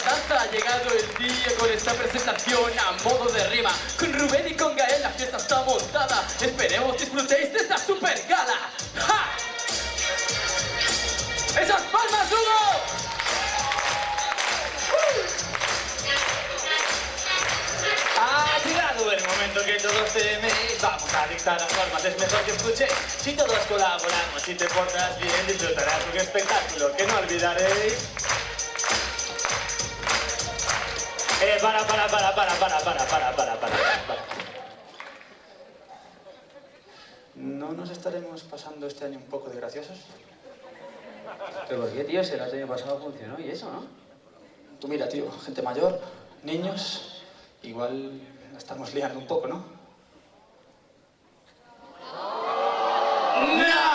danza. Ha llegado el día con esta presentación a modo de rima. Con Rubén y con Gael la fiesta está montada. Esperemos disfrutéis de esta super gala. ¡Ja! ¡Esas palmas, Hugo! Ha llegado el momento que todos teméis. Vamos a dictar las normas, es mejor que escuchéis. Si todos colaboramos, si te portas bien, disfrutarás un espectáculo que no olvidaréis. Para. ¿No nos estaremos pasando este año un poco de graciosos? ¿Pero por qué, tío? Si el año pasado funcionó y eso, ¿no? Tú mira, tío, gente mayor, niños, igual la estamos liando un poco, ¿no? ¡No!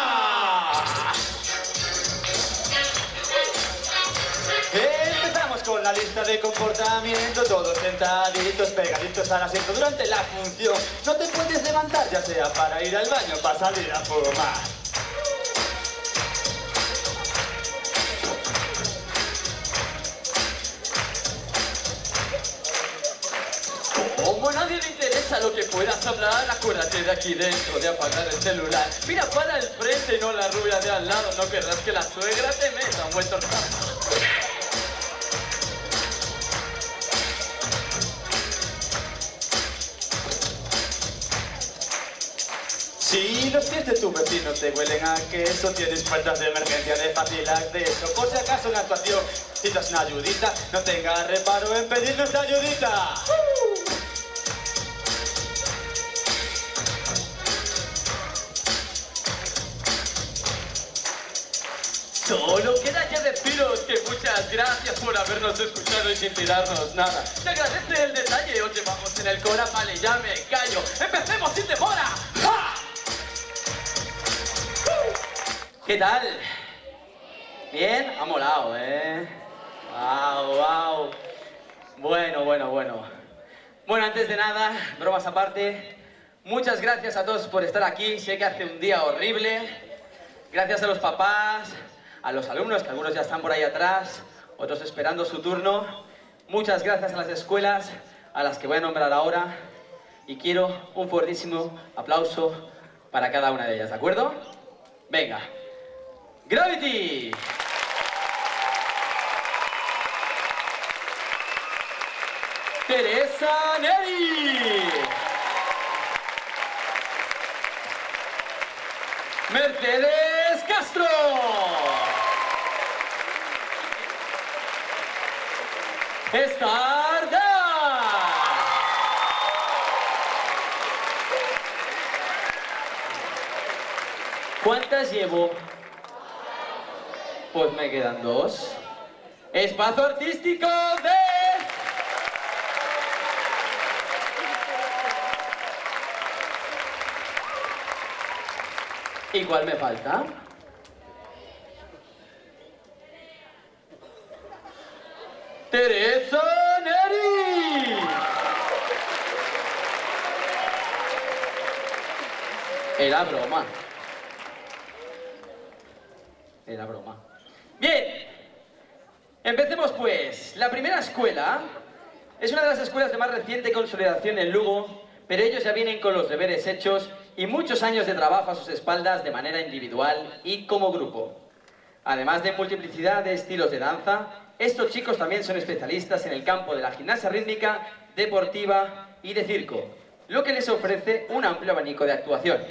Empezamos con la lista de comportamiento, todos sentaditos, pegaditos al asiento durante la función. No te puedes levantar, ya sea para ir al baño o para salir a fumar. Como a nadie le interesa lo que puedas hablar, acuérdate de aquí dentro de apagar el celular. Mira para el frente y no la rubia de al lado. No querrás que la suegra te meta un buen tortazo. Si los pies de tu vecino te huelen a queso, tienes puertas de emergencia de fácil acceso. Por si acaso en la actuación necesitas una ayudita, no tengas reparo en pedirnos ayudita. Solo queda ya deciros que muchas gracias por habernos escuchado y sin tirarnos nada. Te agradece el detalle, os llevamos en el cora, vale, ya me callo. ¡Empecemos sin demora! ¡Ja! ¿Qué tal? ¿Bien? Ha molado, ¿eh? ¡Wow! Bueno. Bueno, antes de nada, bromas aparte, muchas gracias a todos por estar aquí. Sé que hace un día horrible. Gracias a los papás, a los alumnos, que algunos ya están por ahí atrás, otros esperando su turno. Muchas gracias a las escuelas, a las que voy a nombrar ahora. Y quiero un fuertísimo aplauso para cada una de ellas, ¿de acuerdo? Venga. Gravity. Teresa Neri. Mercedes Castro. Stardust. ¿Cuántas llevo? Pues me quedan dos. Espacio artístico de... ¿Y cuál me falta? ¡Teresa Neri! Era broma. Era broma. Bien, empecemos pues. La primera escuela es una de las escuelas de más reciente consolidación en Lugo, pero ellos ya vienen con los deberes hechos y muchos años de trabajo a sus espaldas de manera individual y como grupo. Además de multiplicidad de estilos de danza, estos chicos también son especialistas en el campo de la gimnasia rítmica, deportiva y de circo, lo que les ofrece un amplio abanico de actuación.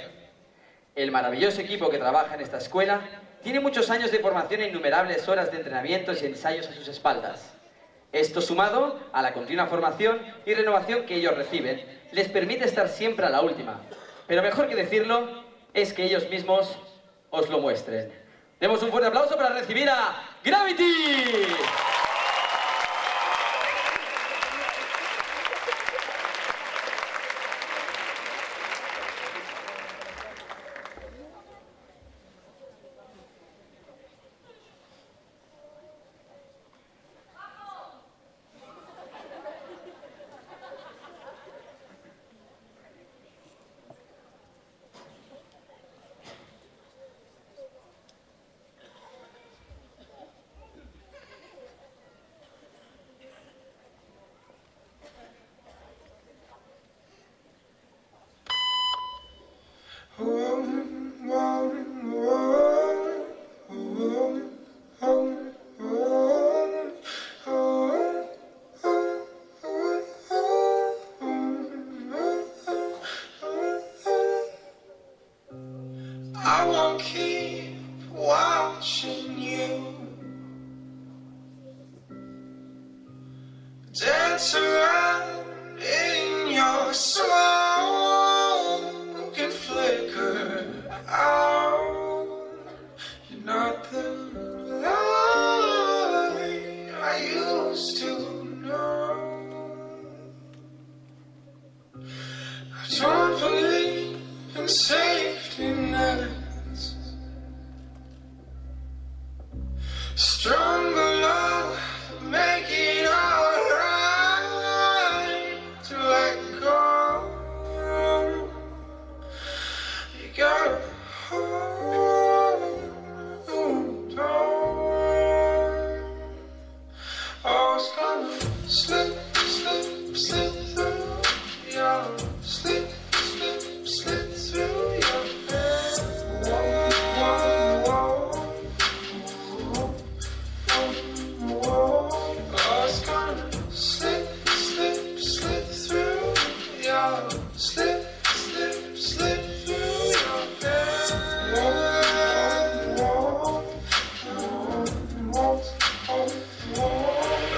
El maravilloso equipo que trabaja en esta escuela tiene muchos años de formación e innumerables horas de entrenamientos y ensayos a sus espaldas. Esto, sumado a la continua formación y renovación que ellos reciben, les permite estar siempre a la última. Pero mejor que decirlo, es que ellos mismos os lo muestren. Demos un fuerte aplauso para recibir a Gravity. I won't keep watching you dance around in your smoke and flicker out. You're not the light I used to know. I don't believe in safety nets. Stronger love, make it alright to let go. You gotta hold on. Oh, it's gonna slip, slip, slip through your slip, slip, slip through your hands. Oh, it's gonna slip, slip, slip through your slip, slip, slip through your hands.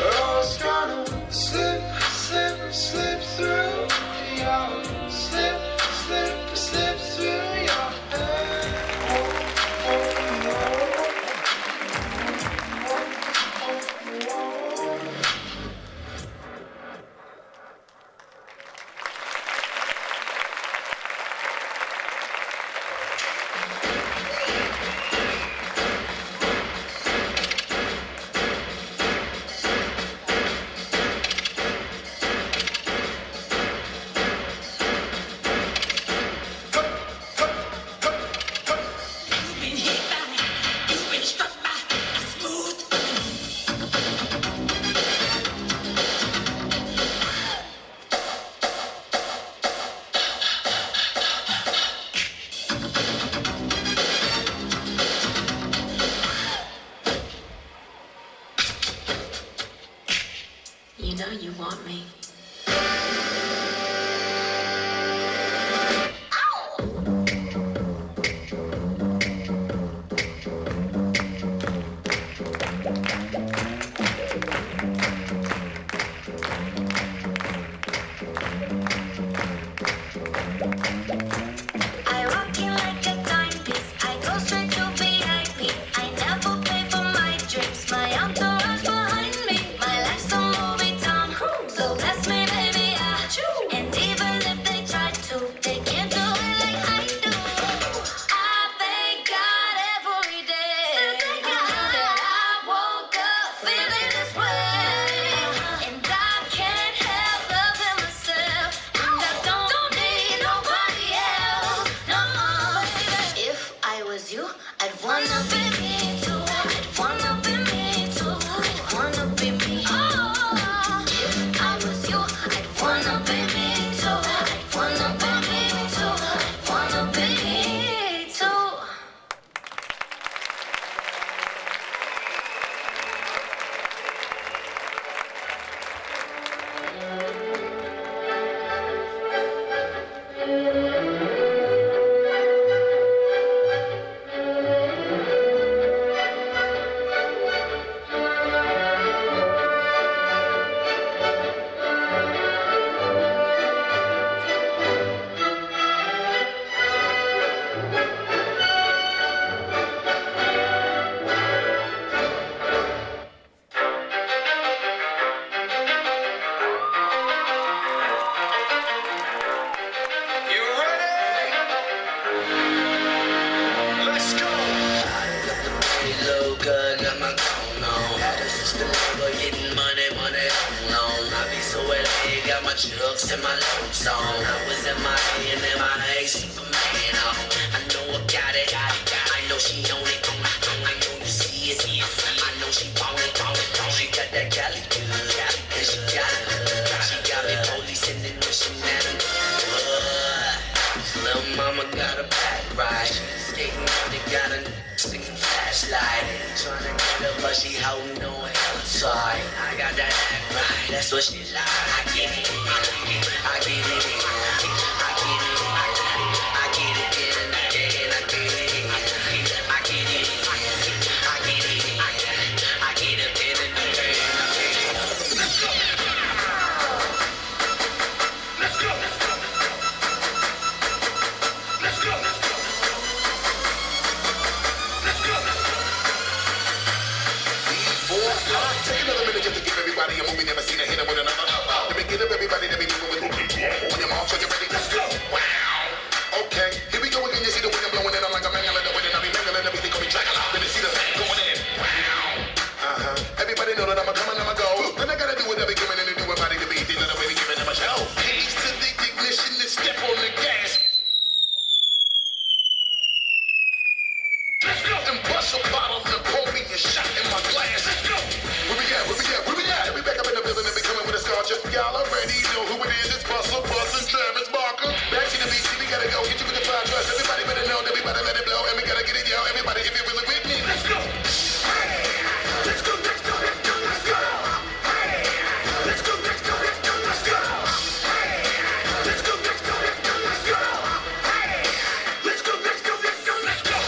Oh, it's gonna slip, slip, slip through your slip, slip, slip through your hands. You know you want me. I rock you like a timepiece. I go straight to VIP. I never pay for my drinks. My entourage behind me. My life's a movie town. So bless me, baby. And even if they try to, they can't do it like I do. I thank God every day that I woke up feeling this way. And I can't help loving myself. And I don't need nobody else. No, if I was you, I'd wanna be me too. I'd wanna be me too. I'd wanna be me. Oh, if I was you, I'd wanna be me too. I'd wanna be me too. I'd wanna be me too. You ready? Let's go. Low good, got my cone on. Had a system over getting money, on. I be so LA, got my chucks and my loads on. I was in my hand and my legs, Superman on. I know I got it. I know she own it. I know you see it. I know she want it. She got that Cali good, and she got it. She got me police and then wishing that I'm good. Little mama got a bag. sliding. Tryna get her, but she holding on hella tight. I got that act right, that's what she like. I get it, I get it, I get it, I get it, I get it, and I get it, I get it, I get it, I get it, I get it, and I get it. Let's go. Let's go. Let's go. Take another minute just to give everybody a movie never seen a hit with another. Let me get up everybody that be moving with on your mark, so you ready? Let's go. Wow. Okay, here we go again. You see the wind blowing in. I'm like a man, I'm doing it. I be mangling everything. Gonna be dragging out. Then you see the fan going in. Wow. Everybody know that I'm a coming, I'm a go. And I gotta do what I be giving and do everybody to be. These are the way we giving them a show. Keys to the ignition and step on the gas. Let's go. And bust a bottle and pour me a shot in my glass. Let's go. Where we at? Where we at? Where we at? We back up in the building and be coming with a scorcher. Y'all already know who it is. It's Russell, Bus, and Travis Barker. Back to the beat. We gotta go. Get you with the fire trust. Everybody better know that we better let it blow. And we gotta get it, yo. Everybody, if you're really with me, let's go. Let's go. Let's go. Let's go. Let's go. Let's go. Let's go. Let's go. Let's go. Let's go. Let's go. Let's go. Let's go. Let's go. Let's go. Let's go. Let's go.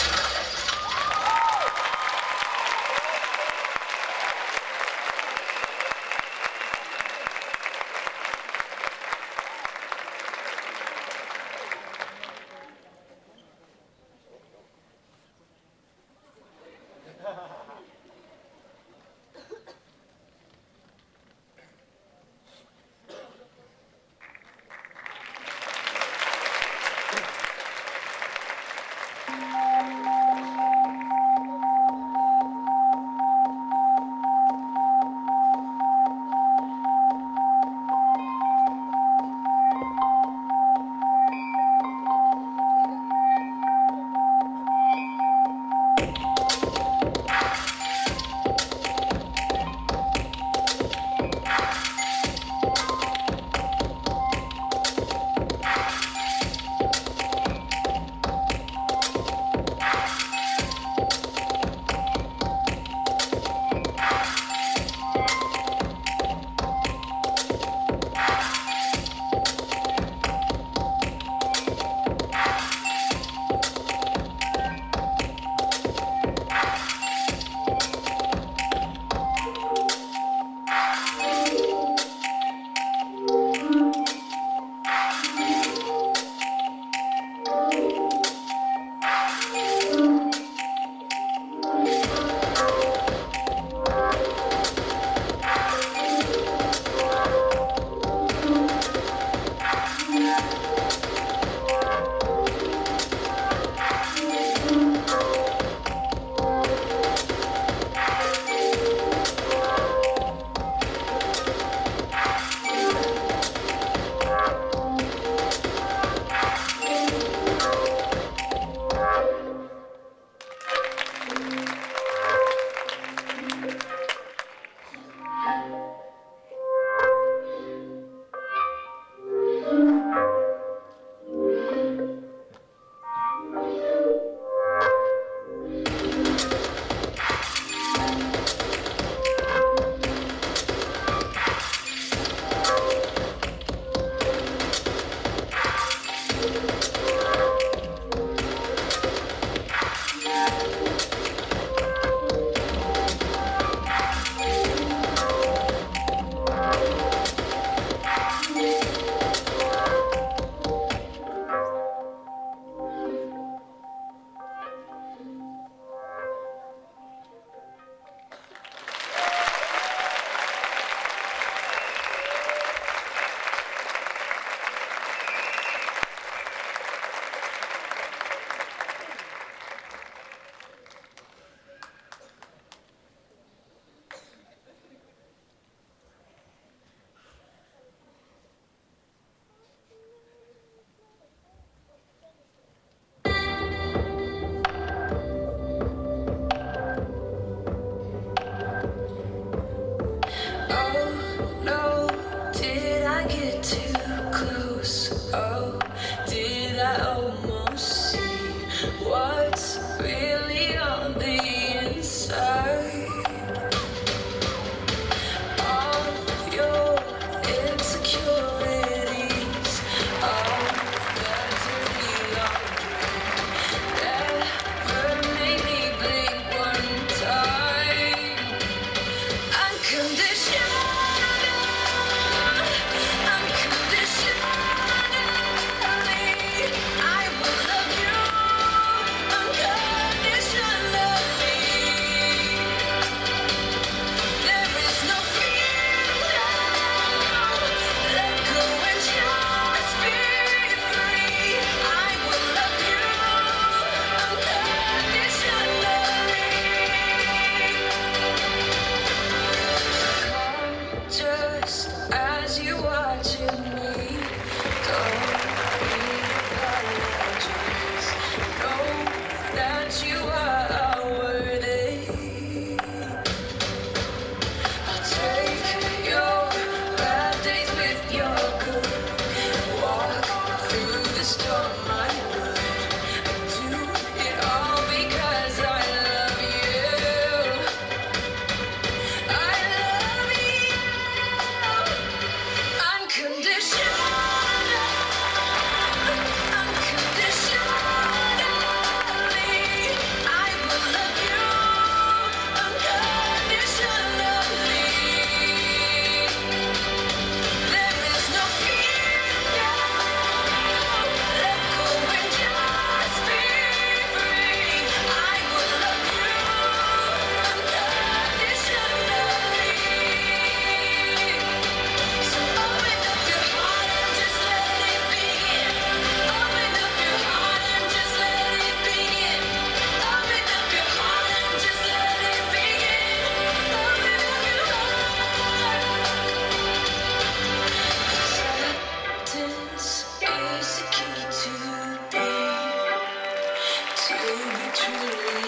truly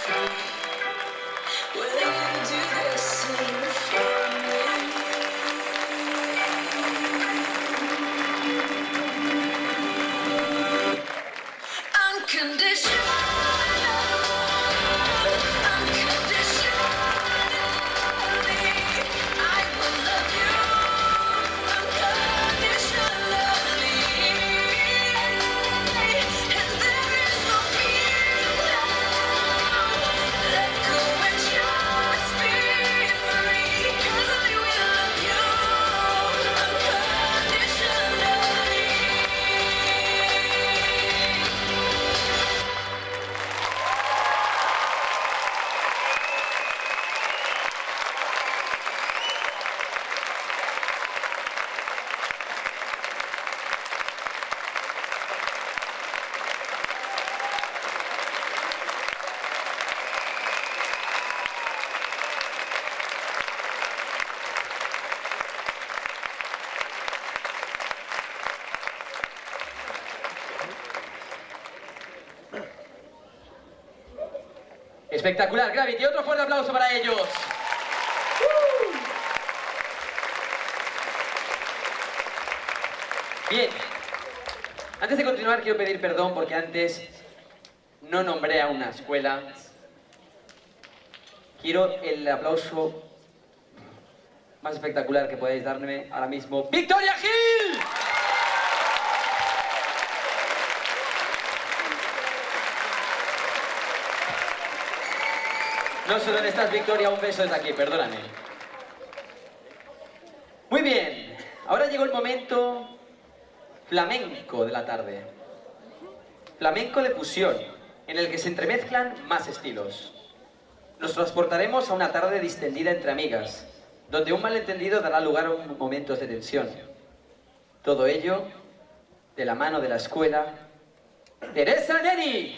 free? Will you do the same for me? Espectacular, Gravity. Otro fuerte aplauso para ellos. Bien. Antes de continuar, quiero pedir perdón porque antes no nombré a una escuela. Quiero el aplauso más espectacular que podáis darme ahora mismo. ¡Victoria Gil! No sé dónde estás, Victoria, un beso desde aquí, perdóname. Muy bien, ahora llegó el momento flamenco de la tarde. Flamenco de fusión, en el que se entremezclan más estilos. Nos transportaremos a una tarde distendida entre amigas, donde un malentendido dará lugar a momentos de tensión. Todo ello de la mano de la escuela Teresa Neri.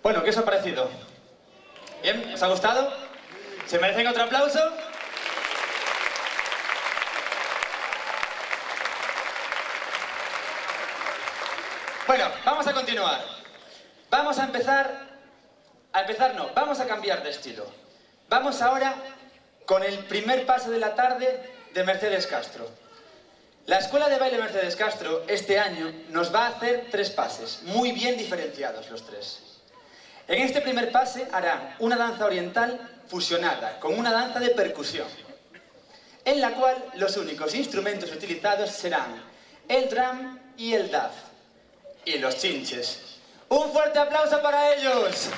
Bueno, ¿qué os ha parecido? ¿Bien? ¿Os ha gustado? ¿Se merecen otro aplauso? Bueno, vamos a continuar. Vamos a empezar... vamos a cambiar de estilo. Vamos ahora con el primer paso de la tarde de Mercedes Castro. La Escuela de Baile Mercedes Castro este año nos va a hacer 3 pases, muy bien diferenciados los 3. En este primer pase harán una danza oriental fusionada con una danza de percusión, en la cual los únicos instrumentos utilizados serán el drum y el daf, y los chinches. ¡Un fuerte aplauso para ellos!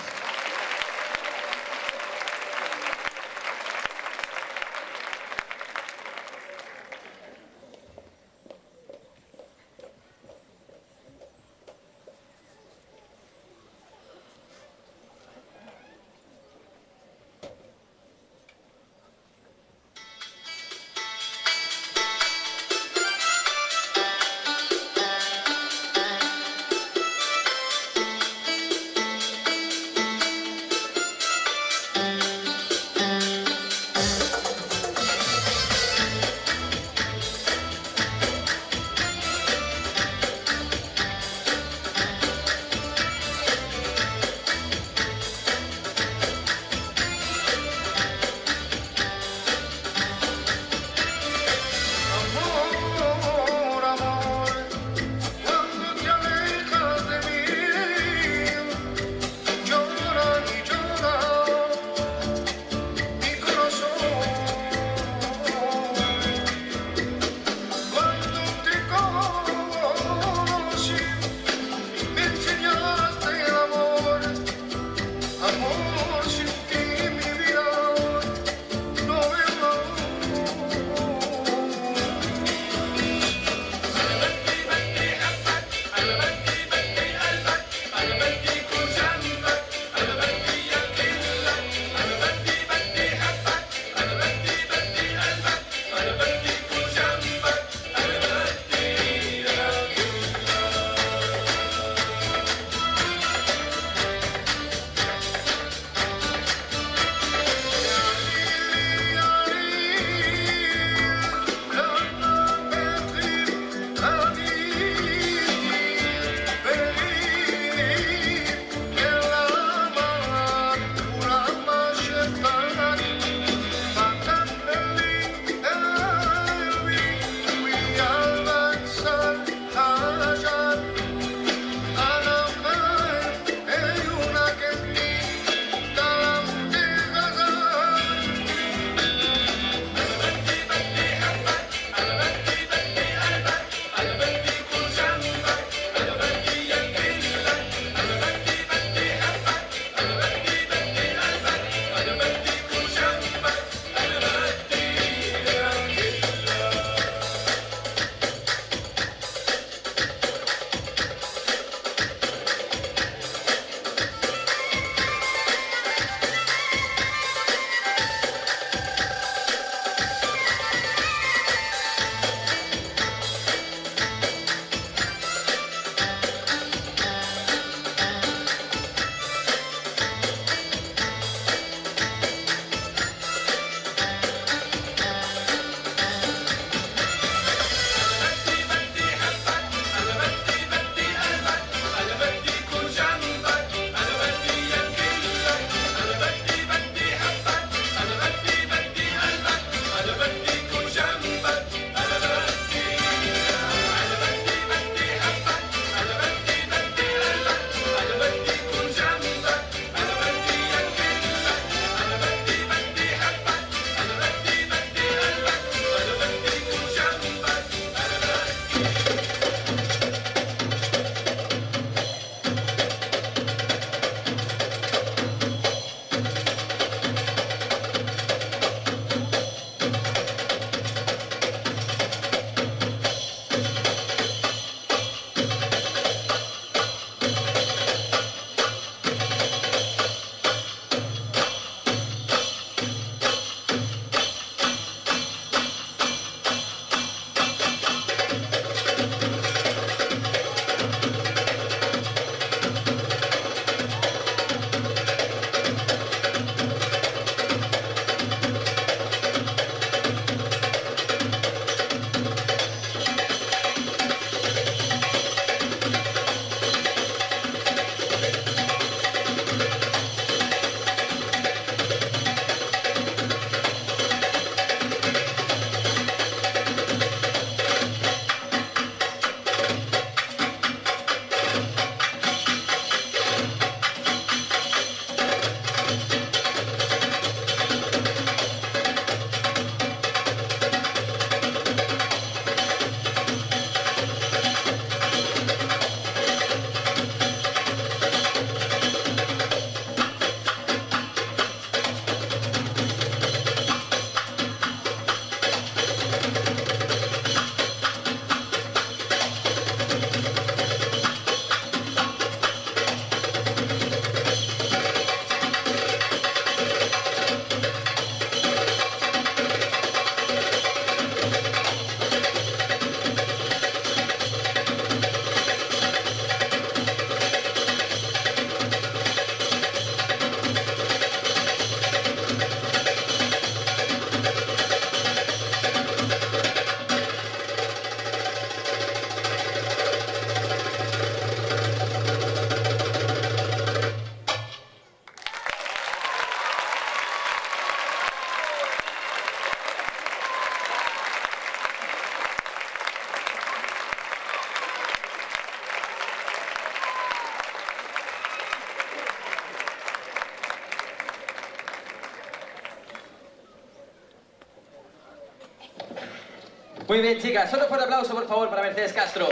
Muy bien, chicas. Otro fuerte aplauso, por favor, para Mercedes Castro.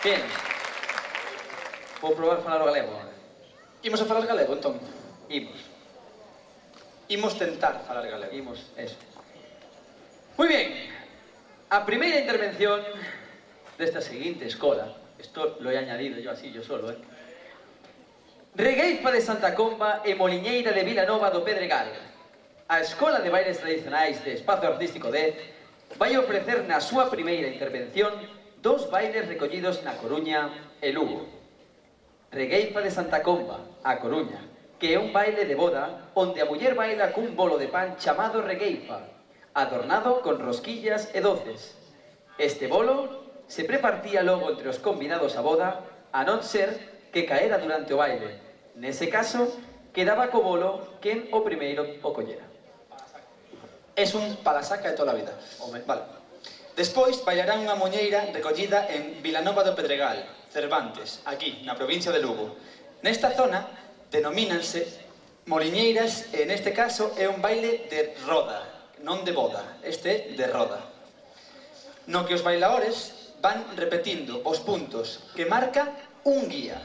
Bien. Vou probar falar o galego. Imos a falar galego, entón. Imos. Imos tentar falar galego. Imos, eso. Muy bien. A primeira intervención desta seguinte escola, esto lo he añadido yo así, yo solo, Regueifa de Santa Comba e Moliñeira de Vilanova do Pedregal. A Escola de Bailes Tradicionais de Espazo Artístico 10 vai ofrecer na súa primeira intervención 2 bailes recollidos na Coruña e Lugo. Regueifa de Santa Comba, a Coruña, que é un baile de boda onde a muller baila cun bolo de pan chamado regueifa, adornado con rosquillas e doces. Este bolo se prepartía logo entre os convidados a boda, a non ser que caera durante o baile. Nese caso, quedaba co bolo quen o primeiro o collera. Es un palasaca de toda a vida. Home. Vale. Despois bailarán unha moñeira recollida en Vilanova do Pedregal, Cervantes, aquí, na provincia de Lugo. Nesta zona denomínanse moliñeiras e neste caso é un baile de roda, non de boda, este é de roda. No que os bailaores van repetindo os puntos que marca un guía.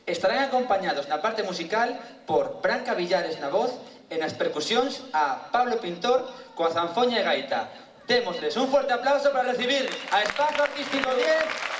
Estarán acompañados na parte musical por Branca Villares na voz e nas percusións a Pablo Pintor coa zanfoña e gaita. Démosles un fuerte aplauso para recibir a Espazo Artístico 10.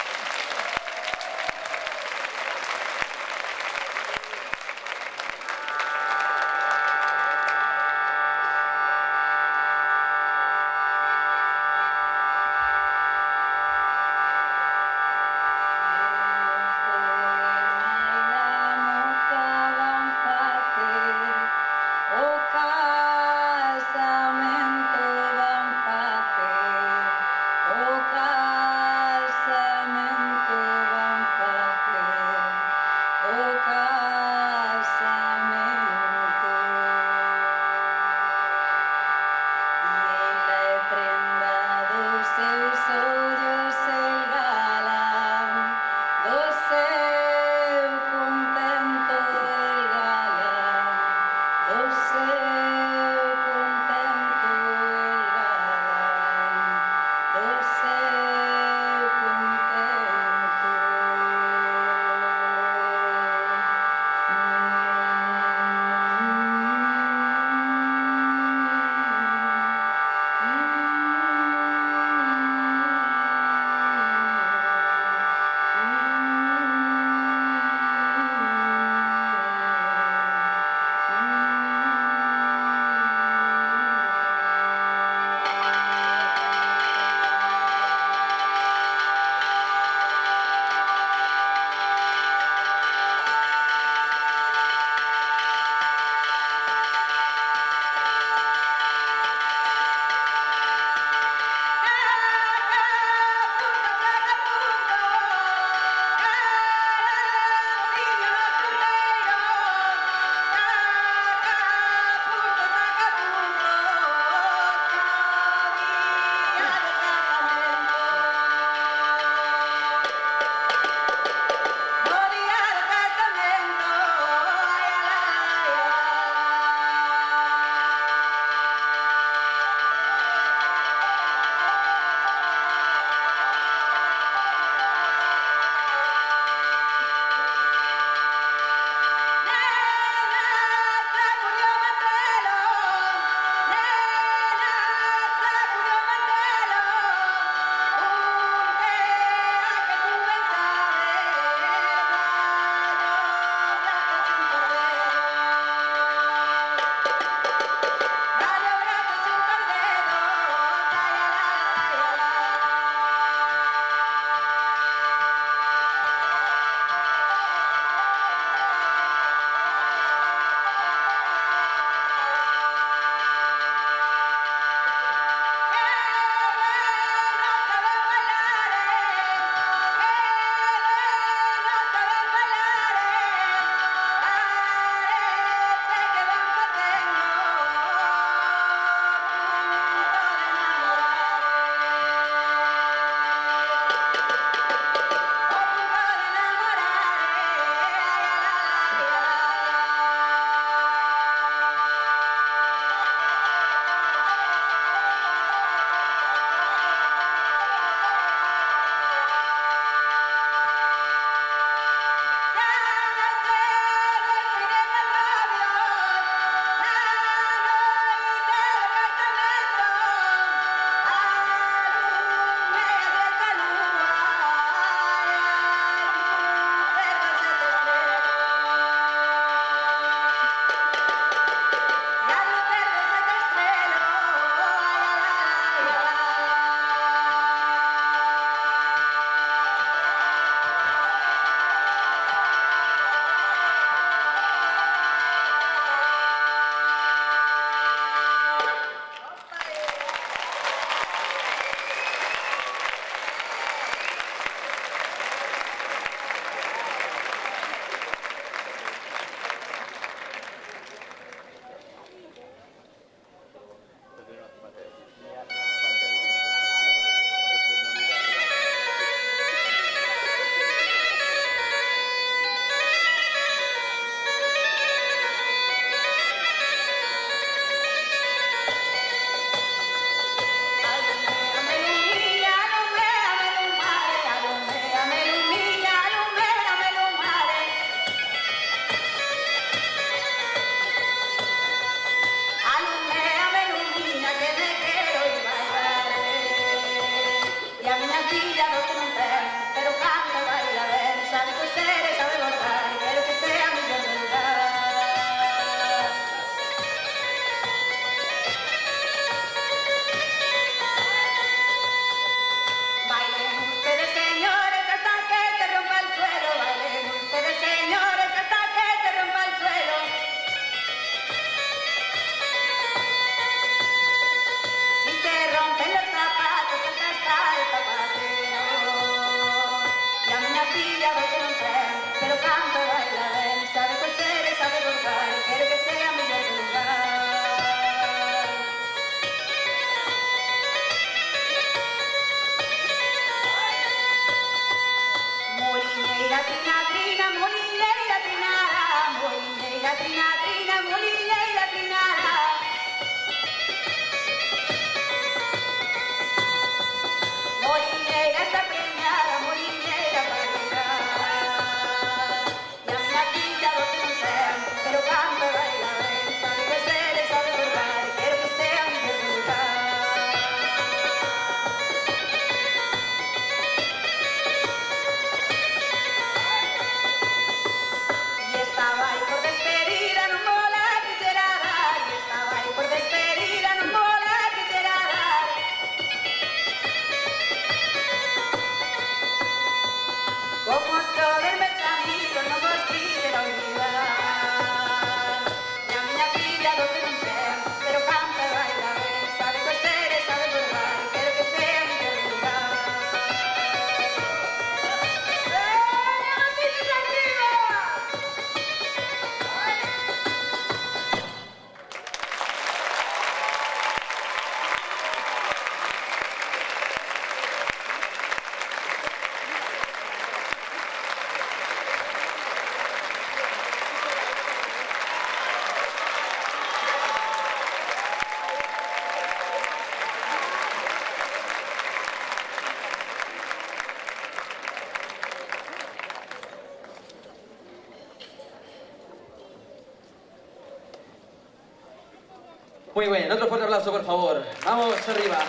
Muy bien, otro fuerte aplauso, por favor. Vamos arriba.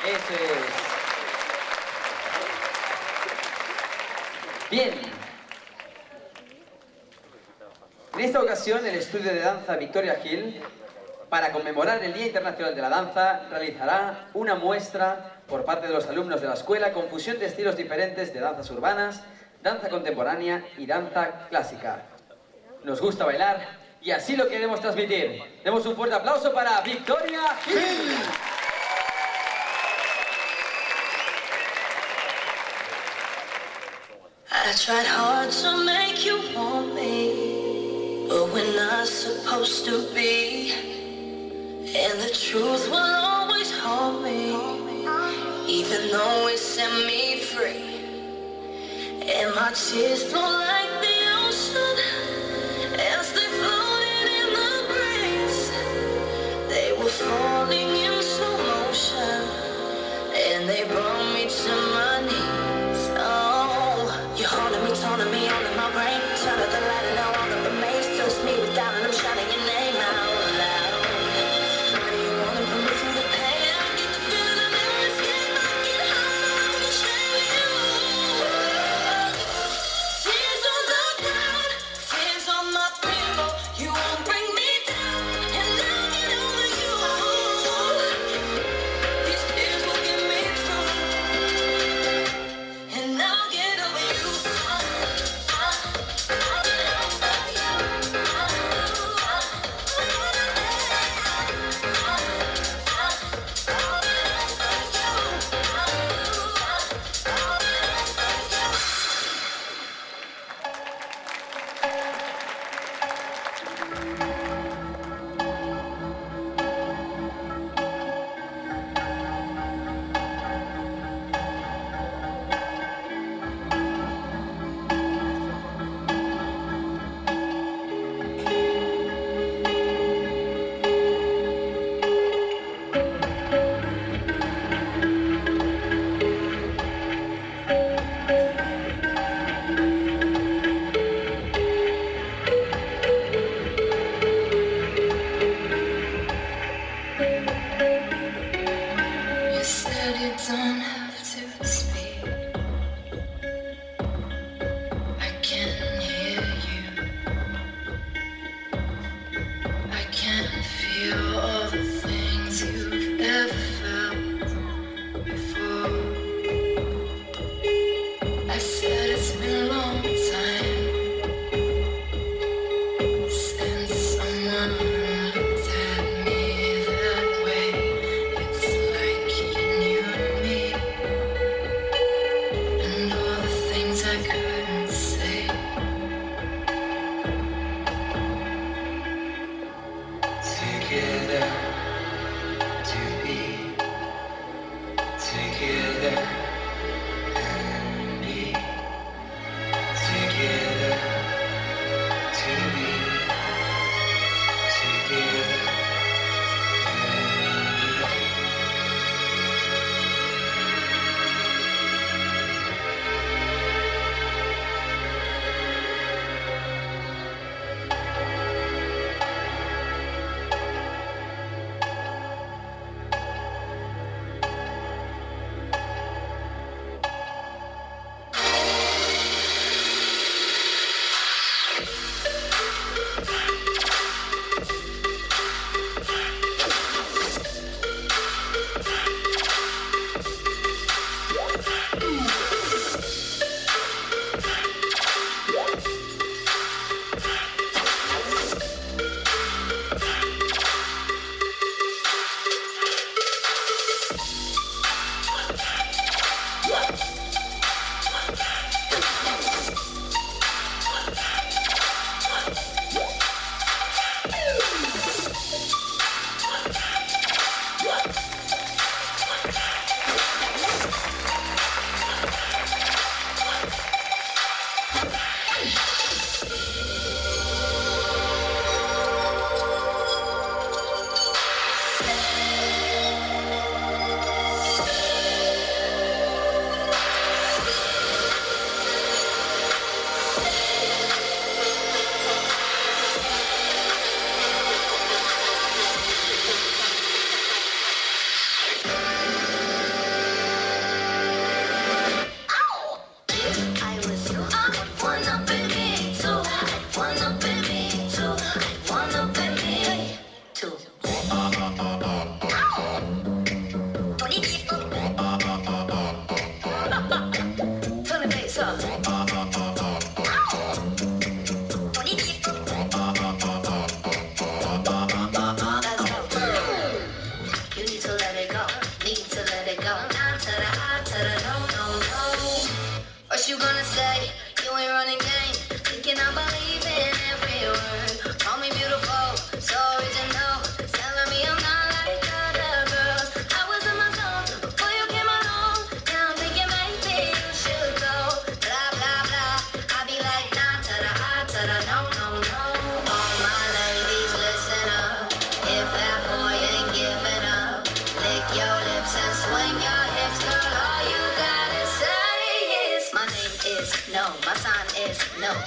Eso es. Bien. En esta ocasión, el estudio de danza Victoria Gil, para conmemorar el Día Internacional de la Danza, realizará una muestra por parte de los alumnos de la escuela con fusión de estilos diferentes de danzas urbanas, danza contemporánea y danza clásica. Nos gusta bailar y así lo queremos transmitir. Demos un fuerte aplauso para Victoria Gil. I tried hard to make you want me, but we're not supposed to be. And the truth will always haunt me, even though it set me free. And my tears flow like the ocean as they floated in the breeze. They were falling in slow motion, and they brought me to my knees. Oh, you're haunting me, taunting me, all in my brain. Turn up the light and now all of the maze fills me with doubt, and I'm shouting your name out loud. Why do you wanna put me through the pain? I get the feeling I never escape. I get high, I can shame you. Tears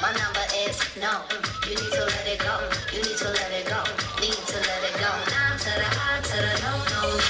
My number is no. You need to let it go. You need to let it go. Need to let it go. Down to the I to the no, no, no.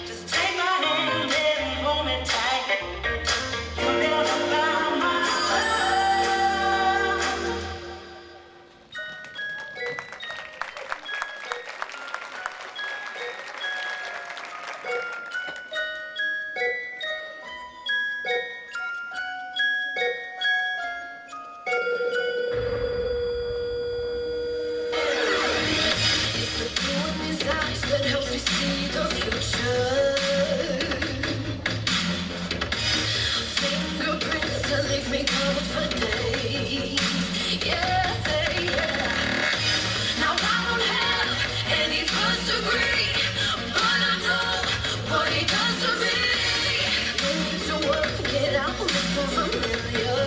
Just take my hand and hold me tight. You'll never find my love. It's the blue in his eyes that helps me see the future. Fingerprints that leave me covered for days. Yeah, yeah. Now I don't have any first degree, but I know what he does to me. No need to work it out, look for familiar.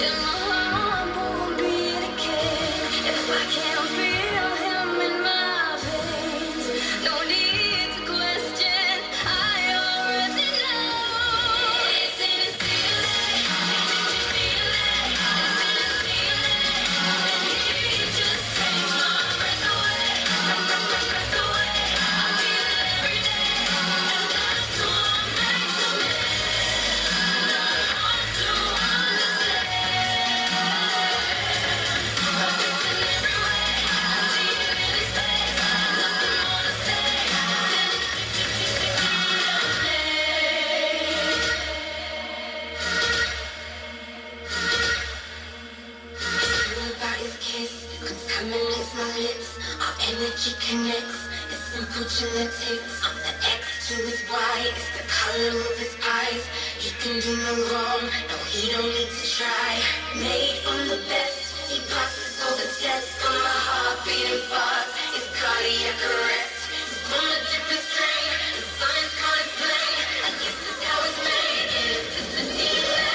And my heart won't beat again if I can't feel him in my veins. No need to question, I already know. It's in his DNA. He just takes my breath away. I feel it every day, and that's what makes him hard to understand. In every way, I see it in his face. Nothing more to say. Something about his kiss contaminates my lips. Our energy connects. It's simple genetics. I'm the X to his Y. It's the color of his eyes. He can do no wrong. No, he don't need to try. Made from the best. He passes all the tests. Got my heart beating fast. It's cardiac arrest. He's from a different strain. The science can't explain. I guess it's how it's made. It's just the DNA.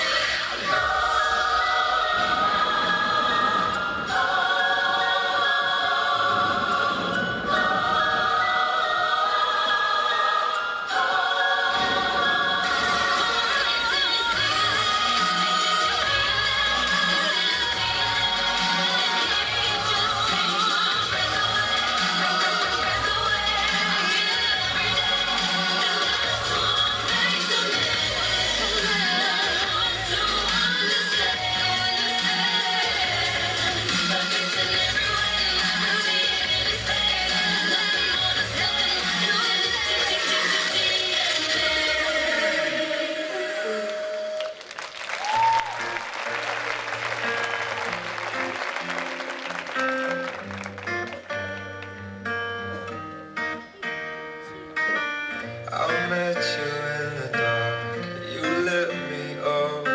I met you in the dark, you lit me up.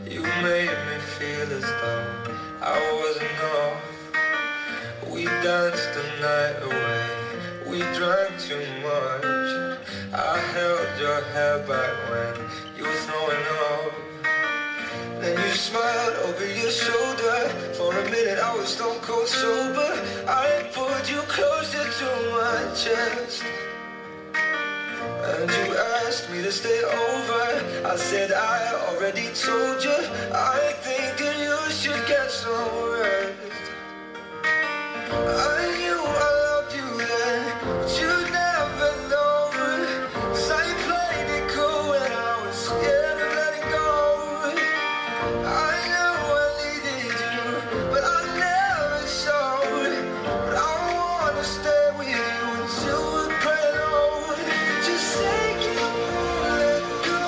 You made me feel as though I wasn't off. We danced the night away, we drank too much. I held your hair back when you were throwing up. Then you smiled over your shoulder. For a minute I was stone cold sober. I pulled you closer to my chest, and you asked me to stay over. I said I already told you. I think that you should get some rest. I knew I loved you then, but you'd never know. 'Cause I played it cool when I was scared of letting go. I knew I needed you, but I never showed. But I wanna stay with you until we're praying old. Just take it, let go.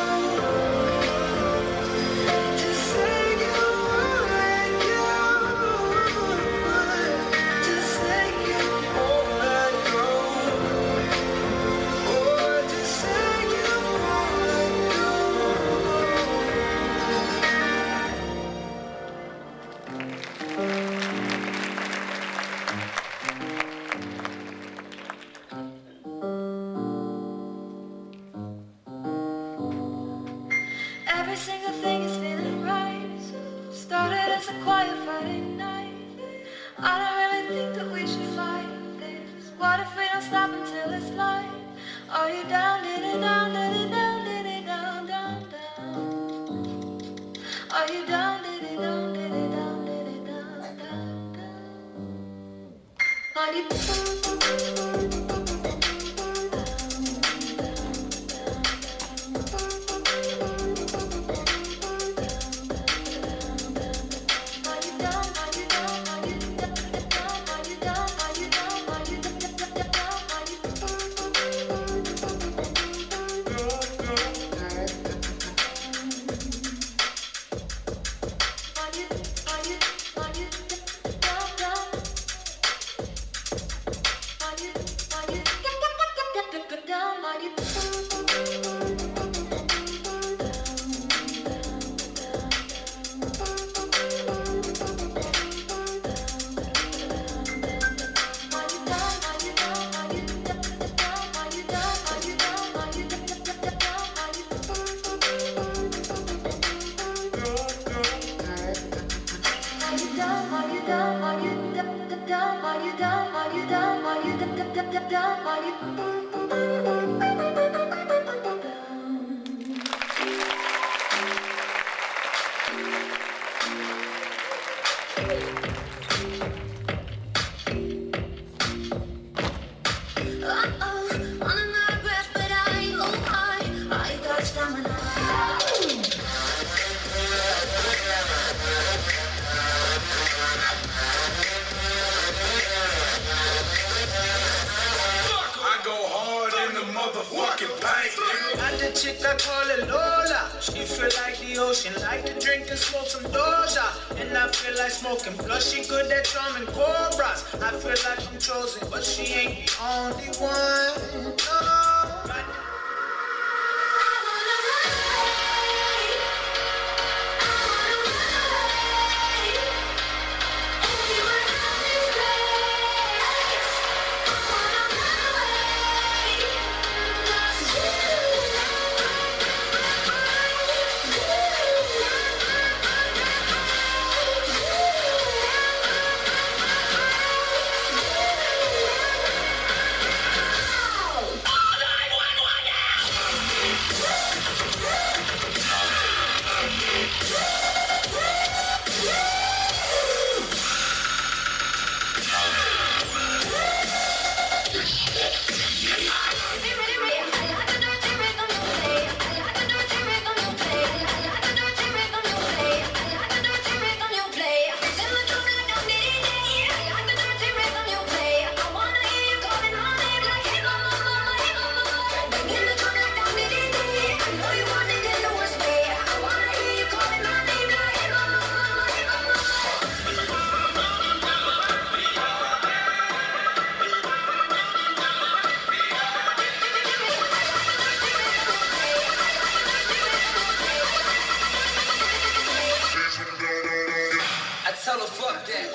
Just take Every single thing is feeling right. Started as a quiet Friday night. I don't really think that we should fight this. What if we don't stop until it's light? Are you down, diddy down, diddy down, diddy down, down, down? Are you down, diddy down, diddy down, diddy down, down, down? Are you chick, I call it Lola. She feel like the ocean, like to drink and smoke some Doja. And I feel like smoking, plus she good at drumming cobras. I feel like I'm chosen, but she ain't the only one. No. Tell her fuck that.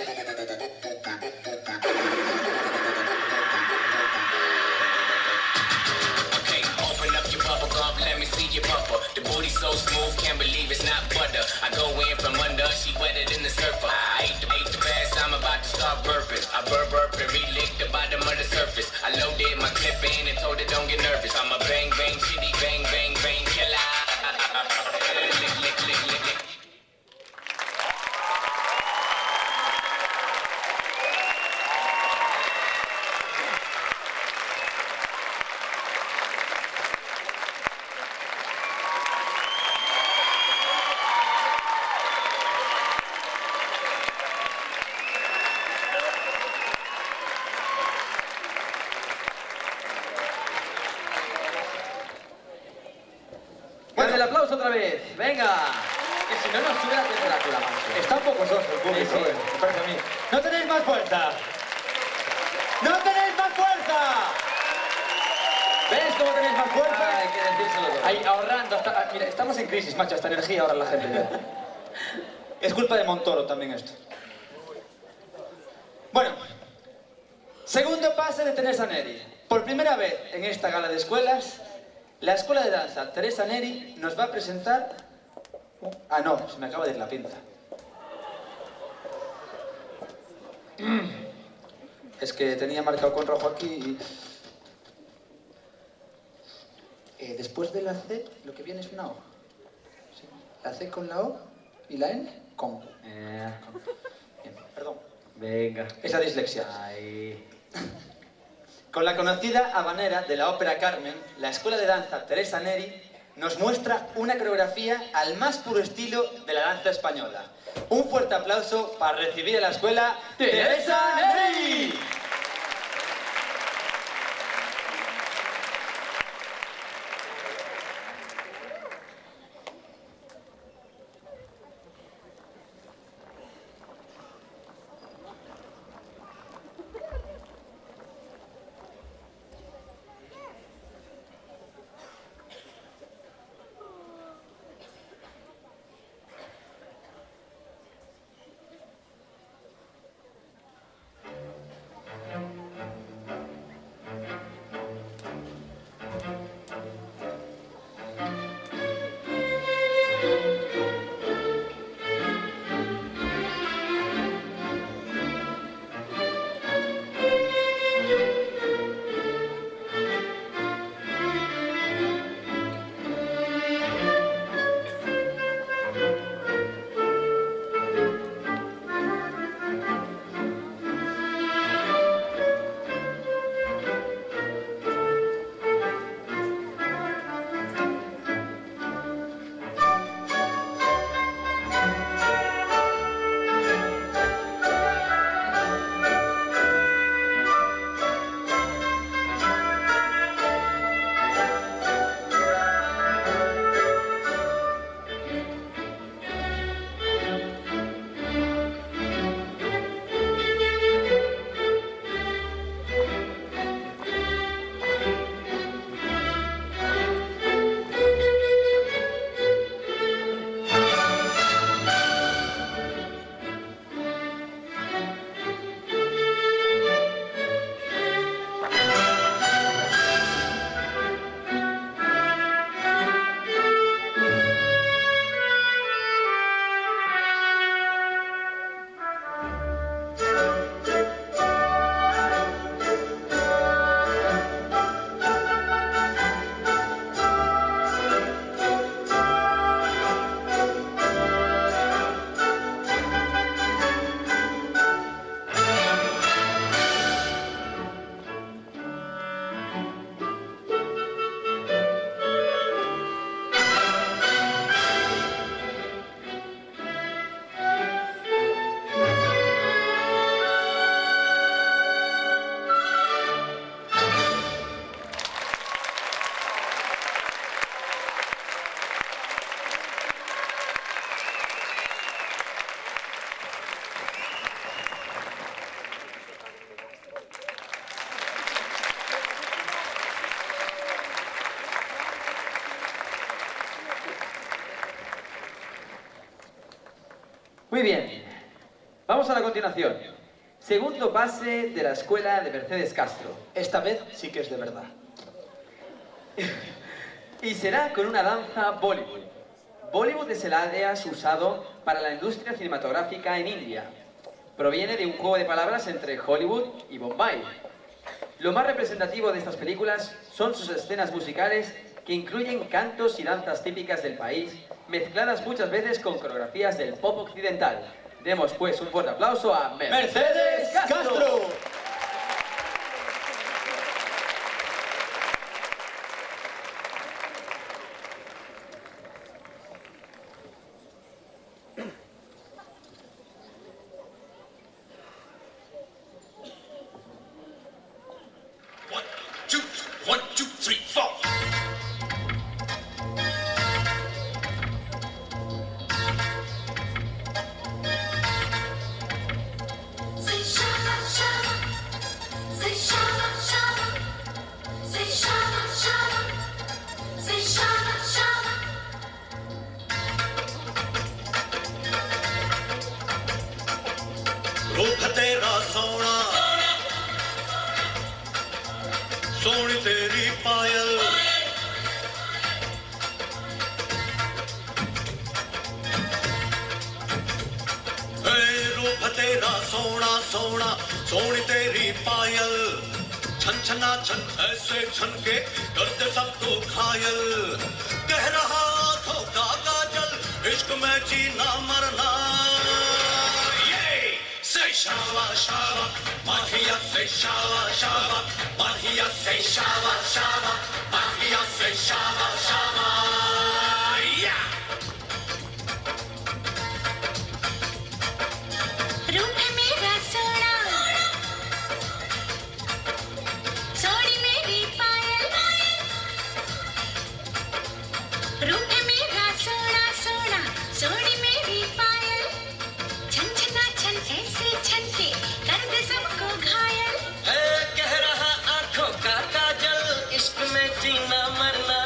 Okay, open up your bubble gum, let me see your bumper. The booty so smooth, can't believe it's not butter. I go in from under, she wetter than the surfer. I ate the fast, I'm about to start burping. I burp and relick the bottom of the surface. I loaded my clip in and told her don't get nervous. I'm a bang bang shitty bang bang bang killer. Lick lick lick lick lick. Bueno, el aplauso otra vez. Venga. Que si no nos sube la temperatura, macho. Está un poco soso el público, Sí, sí. me parece a mí. ¡No tenéis más fuerza! ¡No tenéis más fuerza! ¿Ves cómo tenéis más fuerza? Hay que decírselo todo. Ahí, ahorrando. Mira, estamos en crisis, macho. Hasta energía ahora la gente. Es culpa de Montoro también esto. Bueno, segundo pase de Teresa Neri. Por primera vez en esta gala de escuelas, la Escuela de Danza Teresa Neri nos va a presentar... Ah, no, se me acaba de ir la pinta. Es que tenía marcado con rojo aquí y... después de la C, lo que viene es una O. ¿Sí? La C con la O y la N con. Bien, perdón. Venga. Es la dislexia. Ahí. Con la conocida habanera de la ópera Carmen, la Escuela de Danza Teresa Neri nos muestra una coreografía al más puro estilo de la danza española. Un fuerte aplauso para recibir a la Escuela Teresa Neri. Muy bien, vamos a la continuación. Segundo pase de la escuela de Mercedes Castro. Esta vez sí que es de verdad. Y será con una danza Bollywood. Bollywood es el alias usado para la industria cinematográfica en India. Proviene de un juego de palabras entre Hollywood y Bombay. Lo más representativo de estas películas son sus escenas musicales que incluyen cantos y danzas típicas del país, mezcladas muchas veces con coreografías del pop occidental. Demos pues un fuerte aplauso a Mercedes Castro. One, two, three, four. Say shabba shabba, Soni तेरी पायल रूप तेरा सोना सोना सोनी तेरी पायल छन छना छन ऐसे छन के करते सबको घायल कह रहा आंखों का काजल इश्क में जीना मरना Say shawa shawa, Mahia say shawa shawa, Mahia say shawa shawa, Mahia say shawa shawa, yeah. रूप है मेरा सोना, सोनी मेरी पायल। रूप है मेरा सोना सोना, सोनी मेरी पायल। छन छना छन ऐसे छन के कर दे सबको घायल। कह रहा आंखों का काजल इश्क में जीना मरना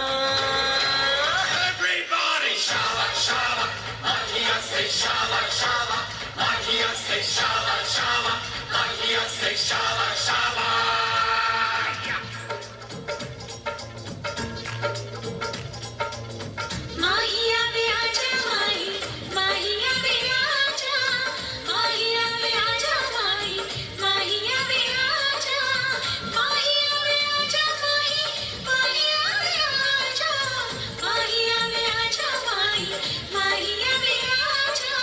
Everybody shawa shawa, Mahia say shawa shawa, Mahia say shawa shawa, Mahia say shawa shawa, yeah. माहिया वे आजा माही, माहिया वे आजा, माहिया वे आजा माही, माहिया वे आजा, माहिया वे आजा माही, माहिया वे आजा, माहिया वे आजा माही, माहिया वे आजा।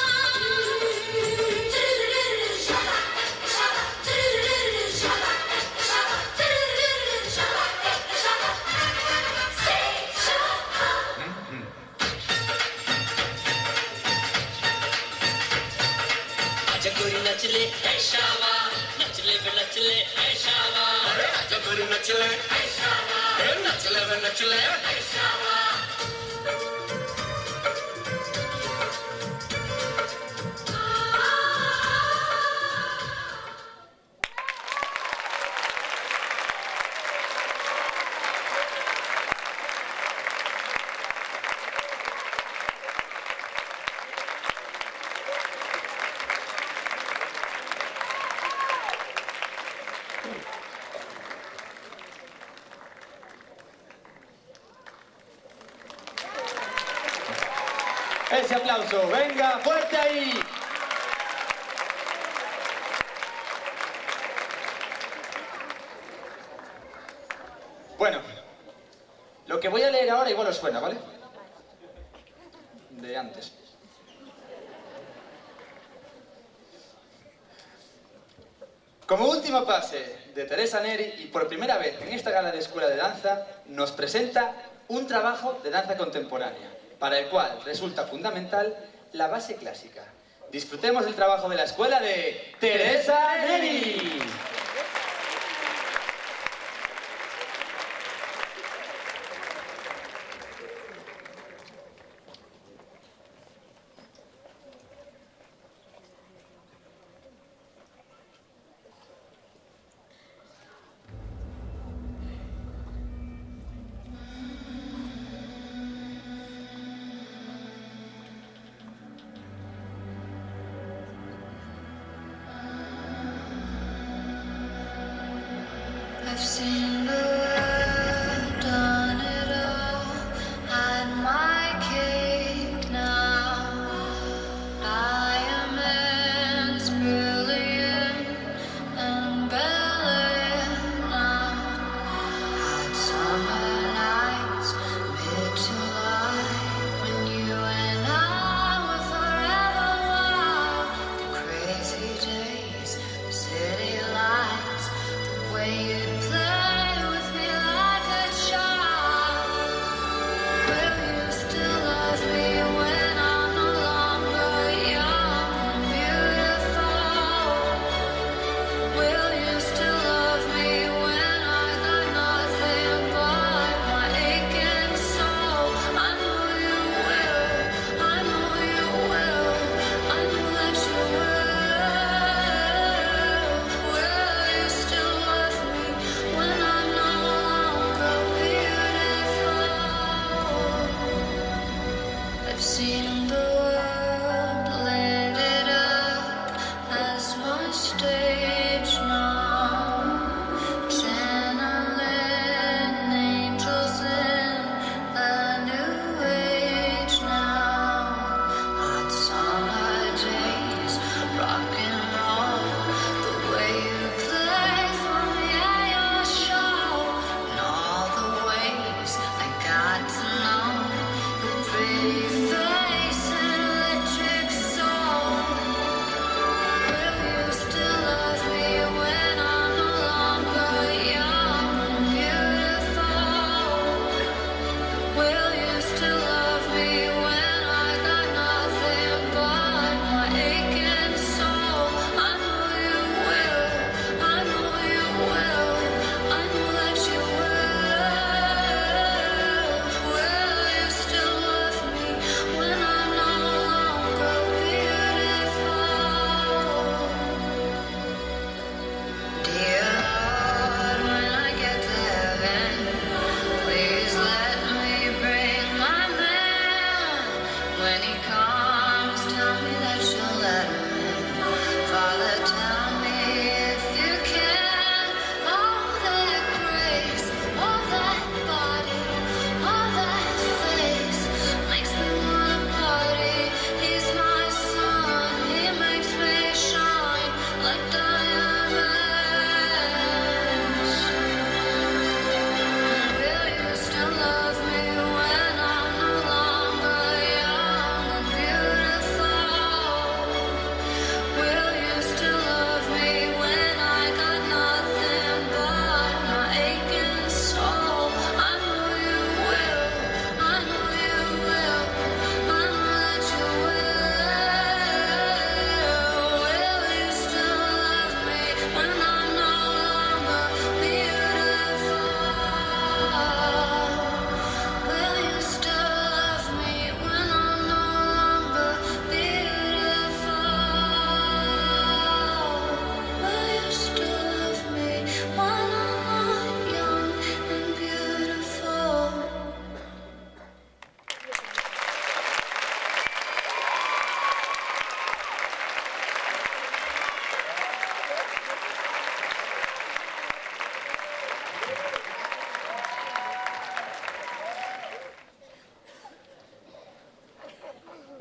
शाबा शाबा शाबा शाबा शाबा शाबा से शाबा आजा गोरी नच ले ऐ शावा नच ले वे नच ले ऐ शावा अरे आजा गोरी नच ले ऐ शावा नच ले वे नच ले ऐ Shava Ese aplauso, venga, fuerte ahí. Bueno, lo que voy a leer ahora igual os suena, ¿vale? De antes. Como última fase de Teresa Neri y por primera vez en esta gala de escuela de danza, nos presenta un trabajo de danza contemporánea, para el cual resulta fundamental la base clásica. Disfrutemos del trabajo de la escuela de Teresa Neri. I've seen the world, done it all, had my cake now. Diamonds brilliant and ballerina. Hot summer nights, mid-July, when you and I were forever wild. The crazy days, the city lights, the way you play with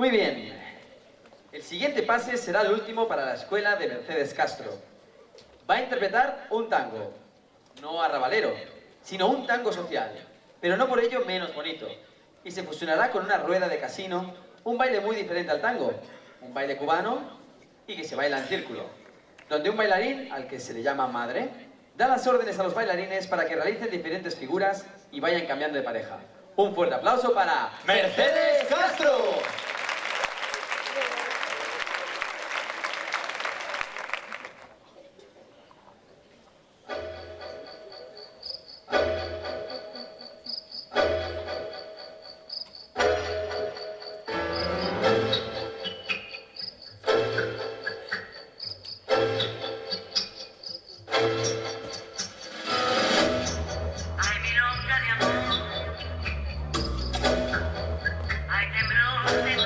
Muy bien. El siguiente pase será el último para la escuela de Mercedes Castro. Va a interpretar un tango, no arrabalero, sino un tango social, pero no por ello menos bonito. Y se fusionará con una rueda de casino, un baile muy diferente al tango, un baile cubano y que se baila en círculo, donde un bailarín, al que se le llama madre, da las órdenes a los bailarines para que realicen diferentes figuras y vayan cambiando de pareja. Un fuerte aplauso para Mercedes Castro. Ay, milonga de amor, ay, temblor de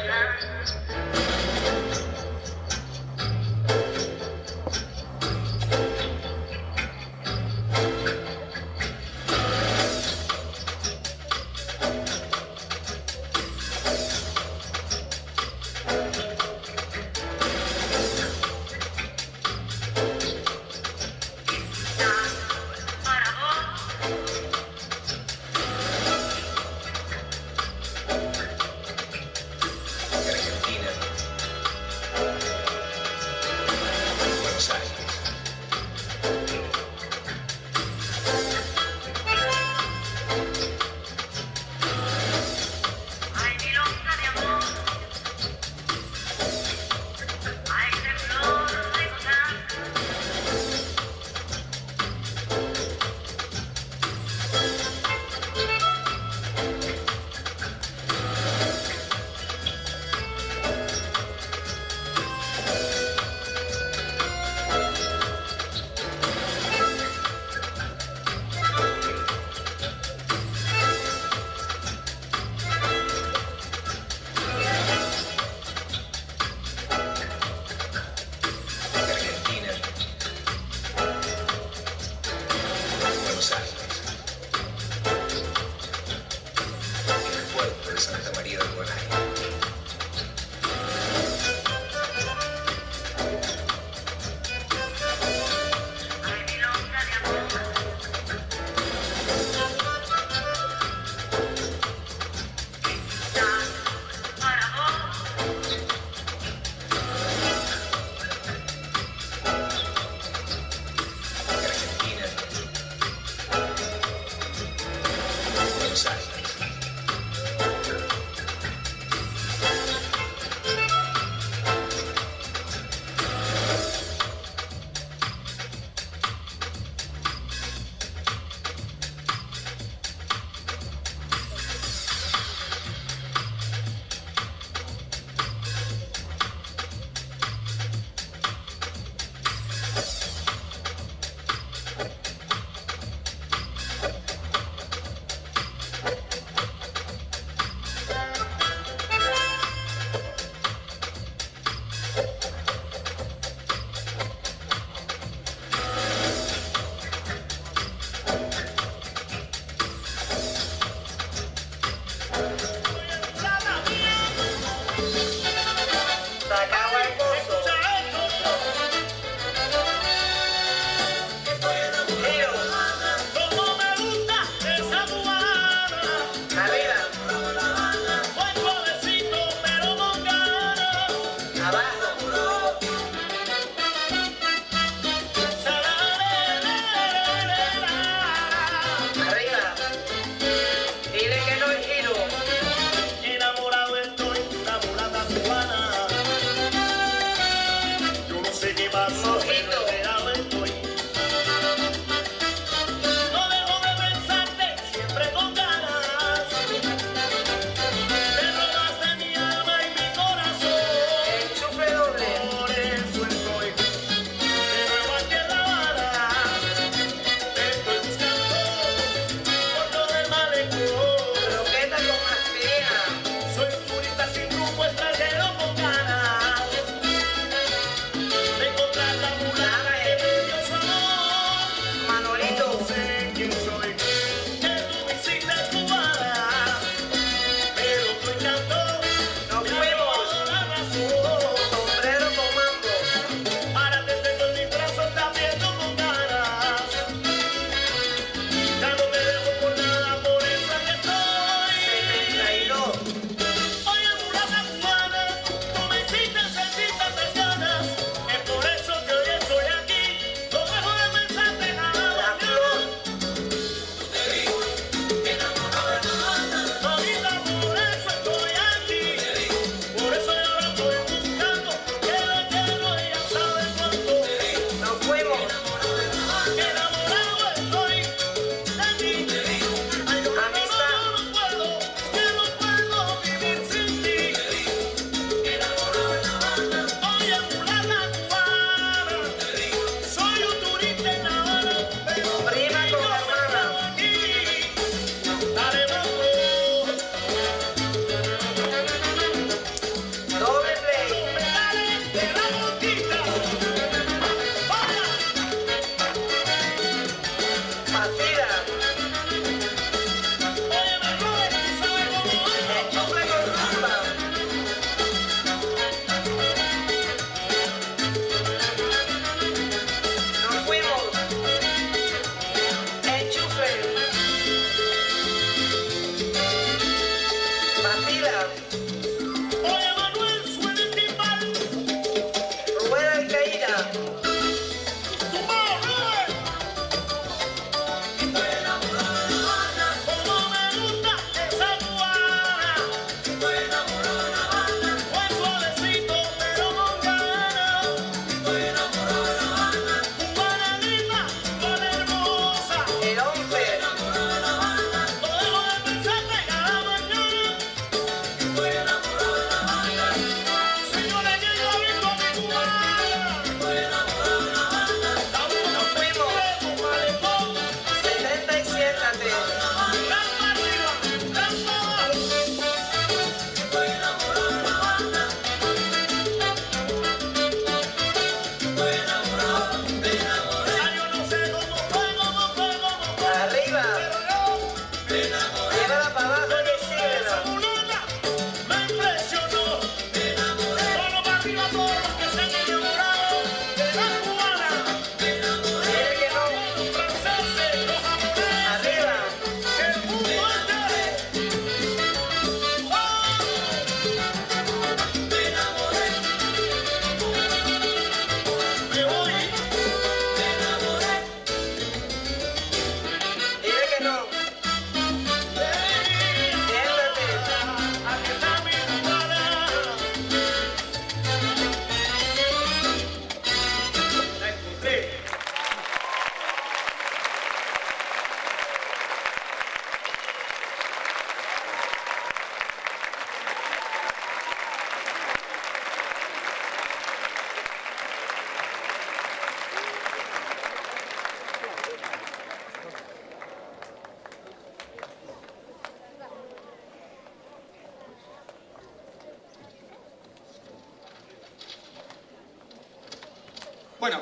Bueno,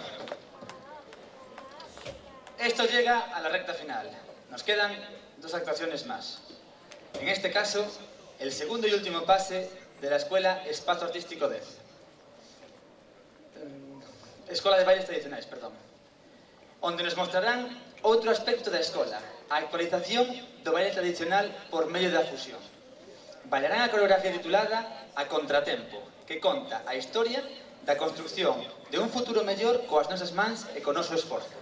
esto llega a la recta final. Nos quedan 2 actuaciones más. En este caso, el segundo y último pase de la Escuela Espazo Artístico 10. Escola de Bailes Tradicionais, perdón. Onde nos mostrarán outro aspecto da escola, a actualización do baile tradicional por medio da fusión. Bailarán a coreografía titulada A Contratempo, que conta a historia da construcción de un futuro mellor coas nosas mans e co noso esforzo,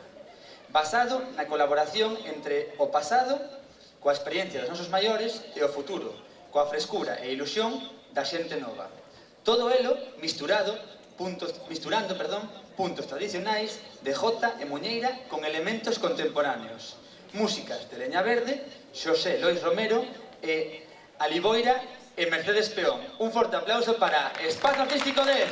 basado na colaboración entre o pasado, coa experiencia dos nosos maiores, e o futuro, coa frescura e ilusión da xente nova. Todo elo misturando puntos tradicionais de jota e muñeira con elementos contemporáneos. Músicas de Leña Verde, Xosé Lois Romero e Aliboira e Mercedes Peón. Un forte aplauso para Espazo Artístico 10.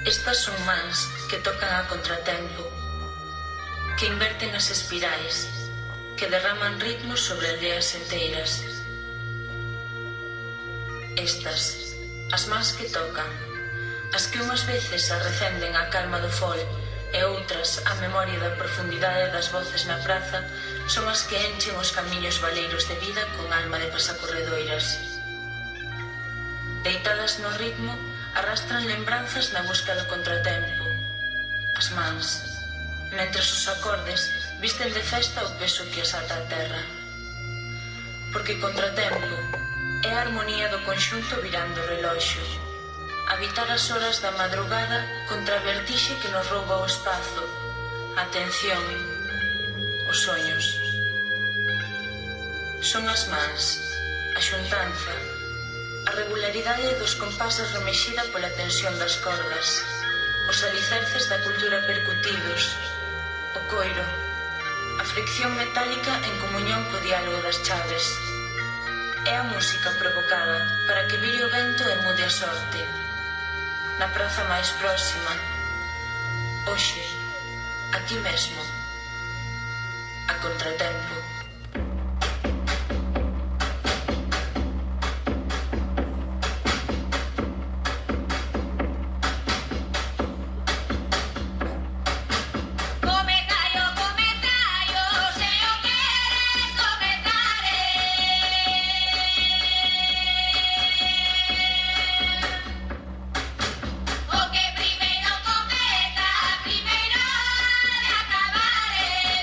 Estas son mans que tocan a contratempo, que inverten as espirais, que derraman ritmos sobre aldeas enteiras. Estas, as mans que tocan, as que unhas veces arrecenden a calma do fol e outras a memoria da profundidade das voces na praza, son as que enchen os camiños valeiros de vida con alma de pasacorredoiras. Deitadas no ritmo, arrastran lembranzas na busca do contratempo. As mans, mentres os acordes visten de festa o peso que as ata a terra. Porque contratempo é a armonía do conxunto virando o reloxo, habitar as horas da madrugada contra a vertixe que nos rouba o espazo, a atención, os soños. Son as mans, a xuntanza, a regularidade dos compases remexida pola tensión das cordas, os alicerces da cultura percutidos, o coiro, a fricción metálica en comunión co diálogo das chaves. É a música provocada para que vire o vento e mude a sorte. Na praza máis próxima, hoxe, aquí mesmo, a contratempo. Primeiro de acabar,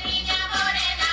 miña morena.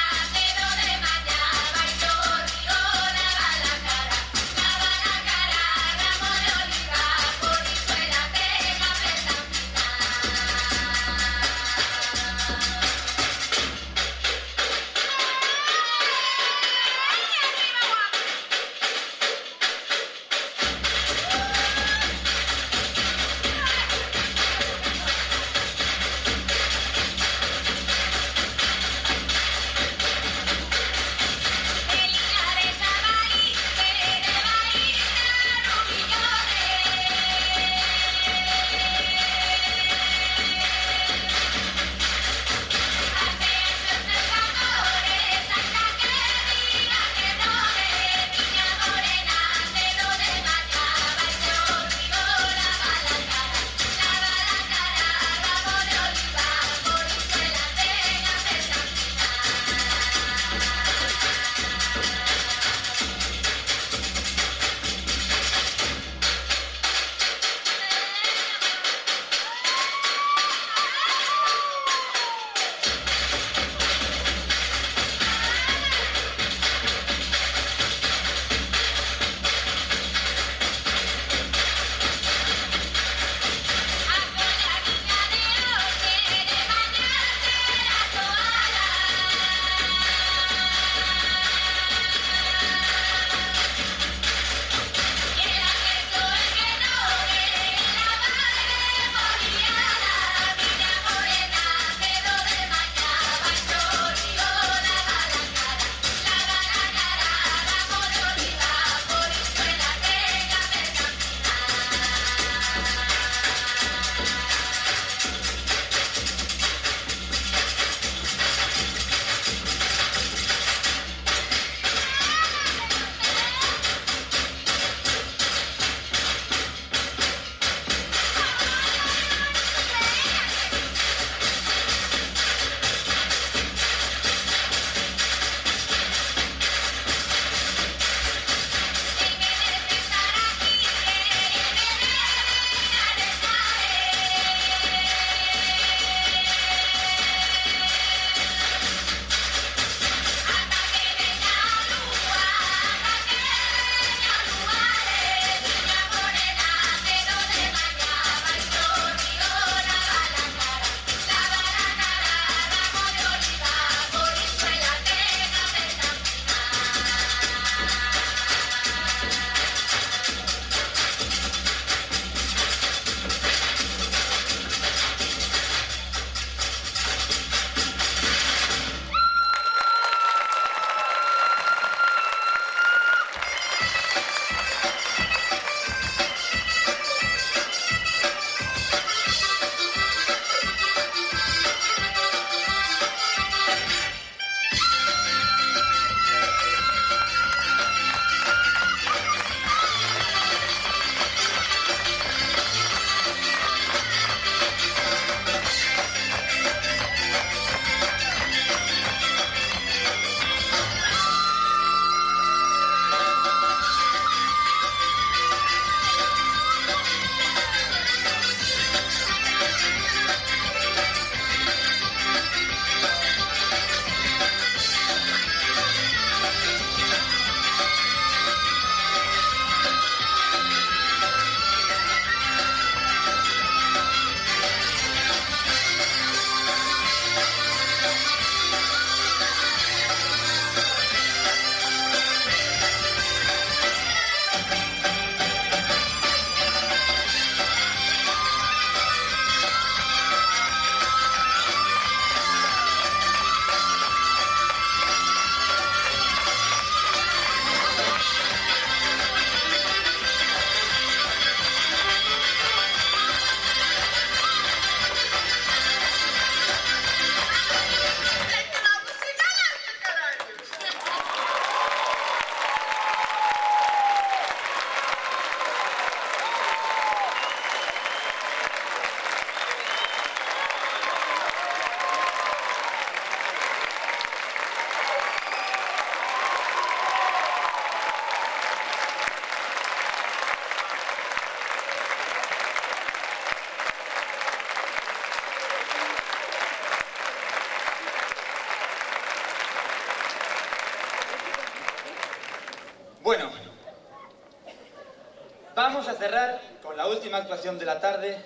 cerrar con la última actuación de la tarde,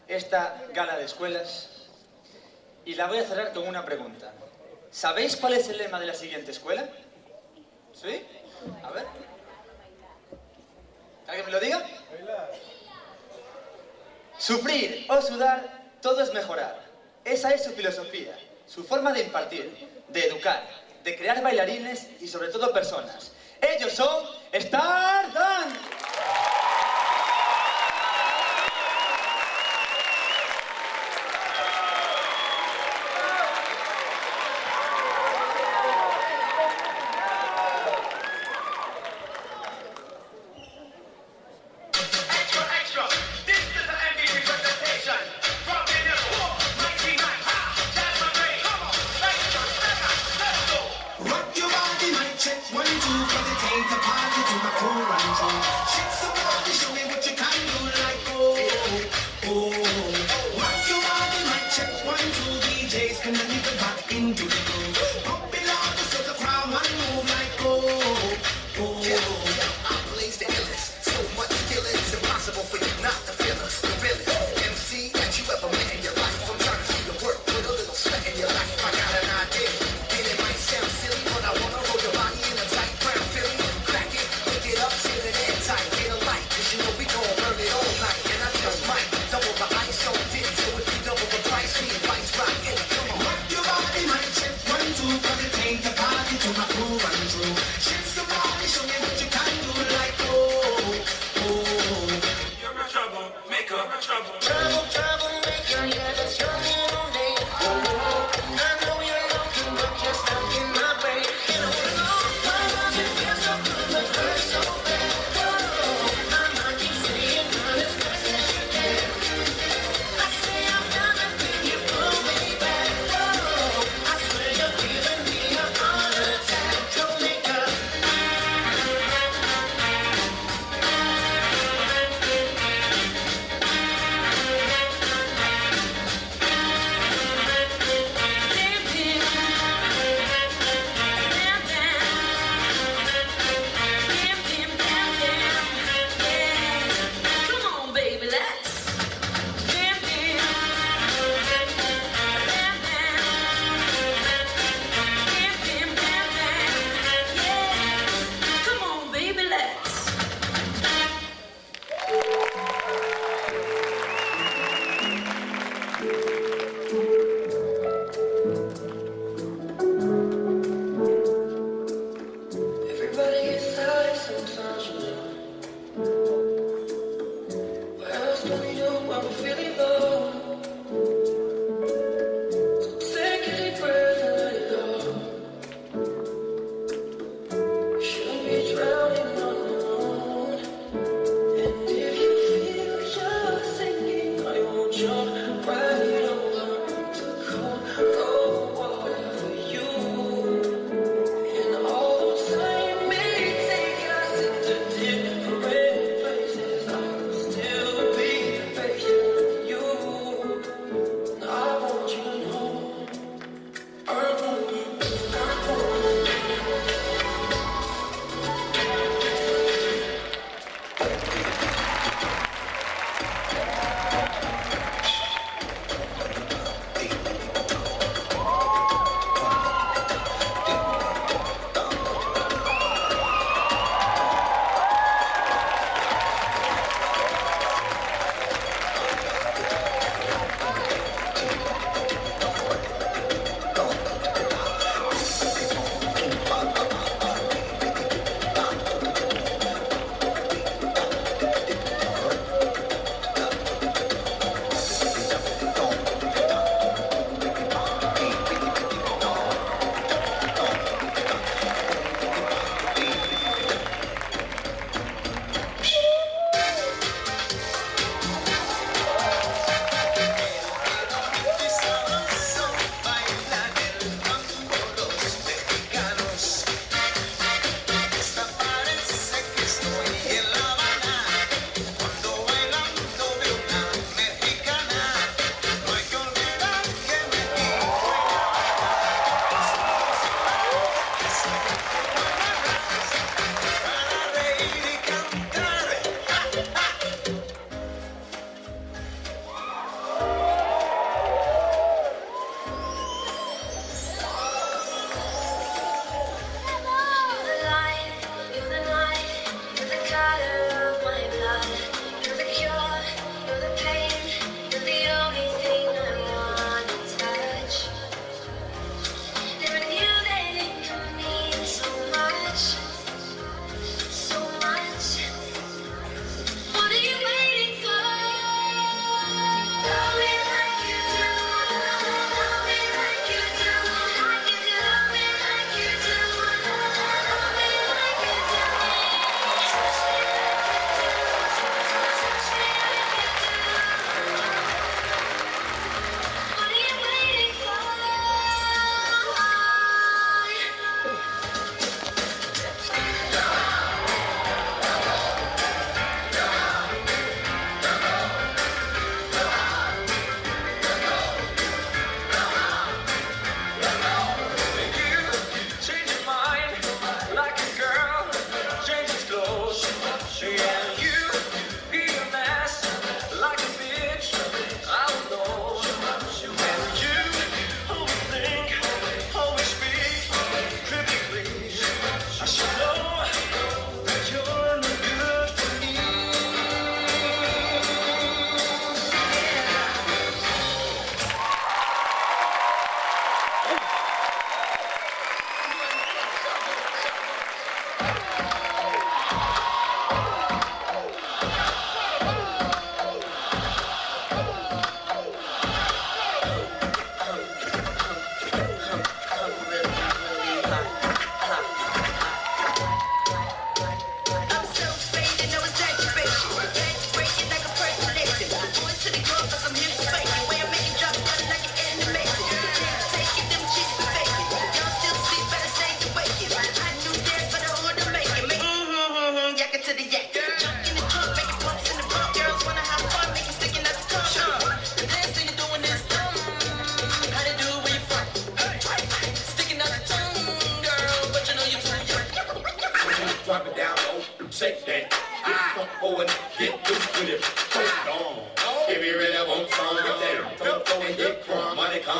esta gala de escuelas, y la voy a cerrar con una pregunta. ¿Sabéis cuál es el lema de la siguiente escuela? ¿Sí? A ver. ¿Alguien me lo diga? Sufrir o sudar, todo es mejorar. Esa es su filosofía, su forma de impartir, de educar, de crear bailarines y sobre todo personas. Ellos son Stardance. Rock your body, mic check, 1, 2, 'cause it ain't a party to my cool run through. Shake somebody, show me what you can do, like oh, oh. Rock your body, mic check, 1, 2, DJs, can I get back into the groove? Pump it loud so the crowd want move like oh, oh. I blaze the illest. So much skill it's impossible for you not to feel us. The realest MC that you ever met in your life. I'm trying to see your work with a little sweat in your life. I got an idea, and it might sound silly, but I wanna roll your body in a tight brown Philly. Crack it, pick it up, seal it in tight. Get a light, 'cause you know we gon' burn it all night. And I just might double the ice on dick. So if you double the price, me and Vice rock it. Come on. Rock your body, mic check, 1, 2, 'cause it ain't a party to my cool run through. Shake somebody, show me what you can do, like oh, oh. You're a troublemaker, a trouble. Troublemaker, yeah, that's your name. I know you're looking, but you're stuck in my brain. And I wanna know why does it feel so good but hurt so bad? Whoa, I might keep saying I'm as best as you can. I say I'm done until you pull me back. Whoa, I swear you're giving me a heart attack. Troublemaker.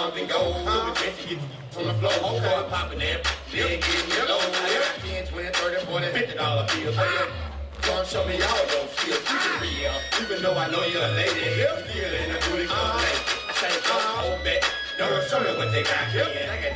comes and goes. So we get to get from the floor. Okay. Popping that, then getting low. I got 10, 20, 30, 40, $50 bills. Come show me all your skills. You can real. Even though I know you're a lady. Still in the booty club late. I say, hold back. Don't show me what they got. Yeah. Oh, yeah.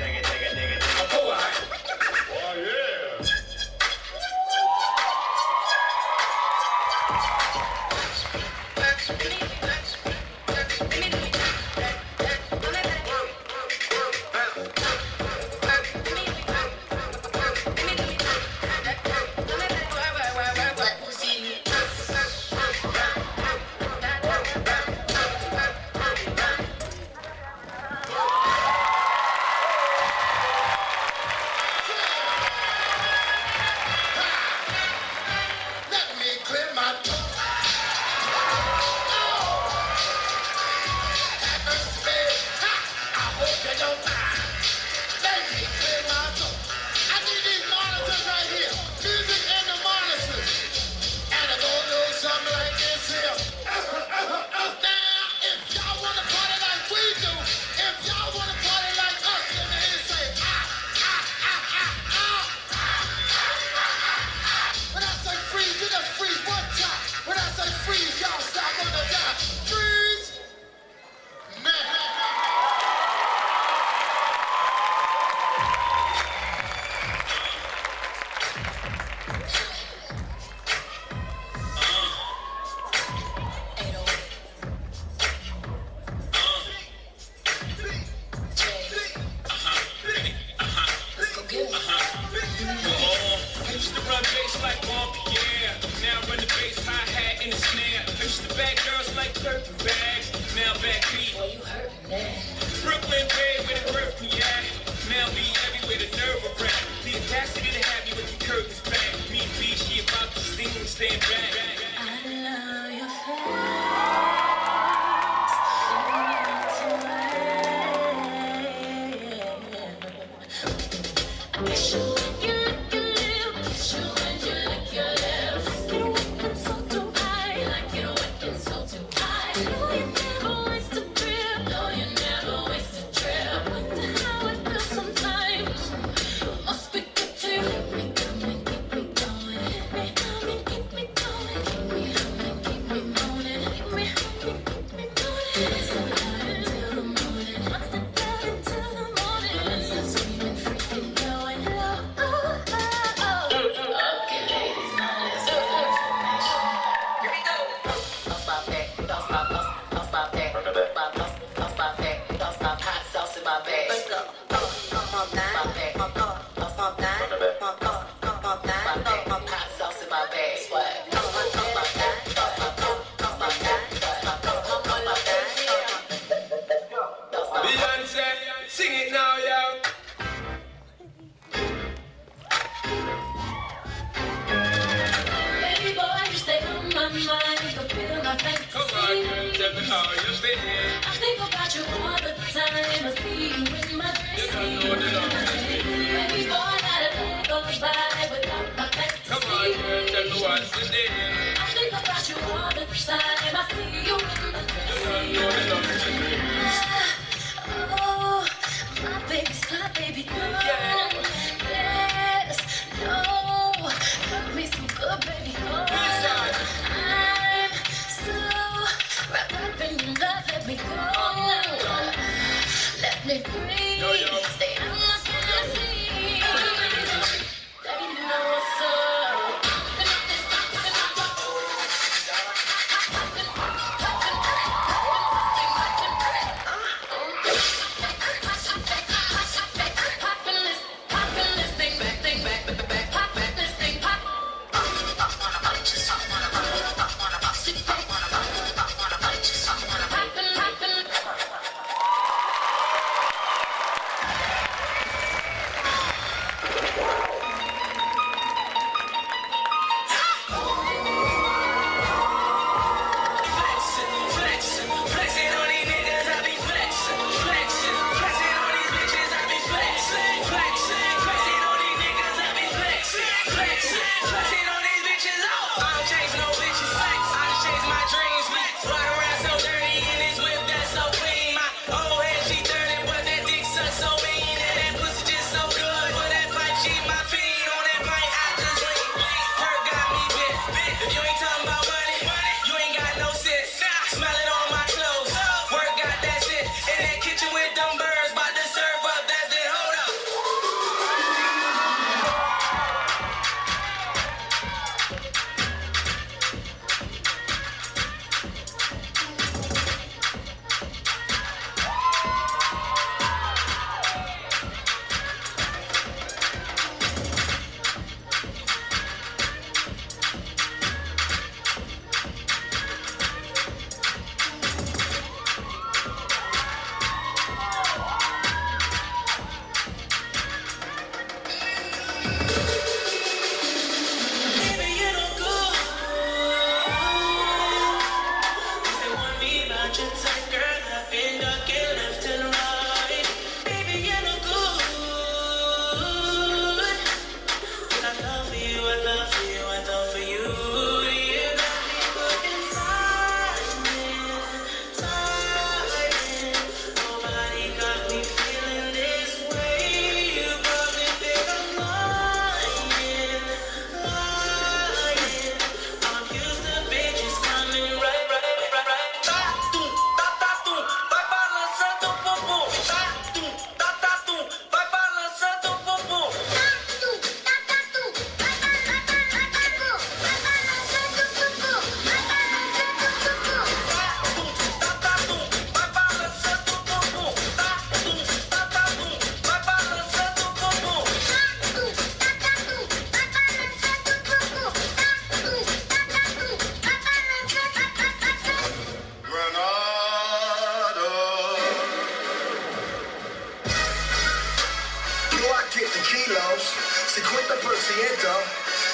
siento.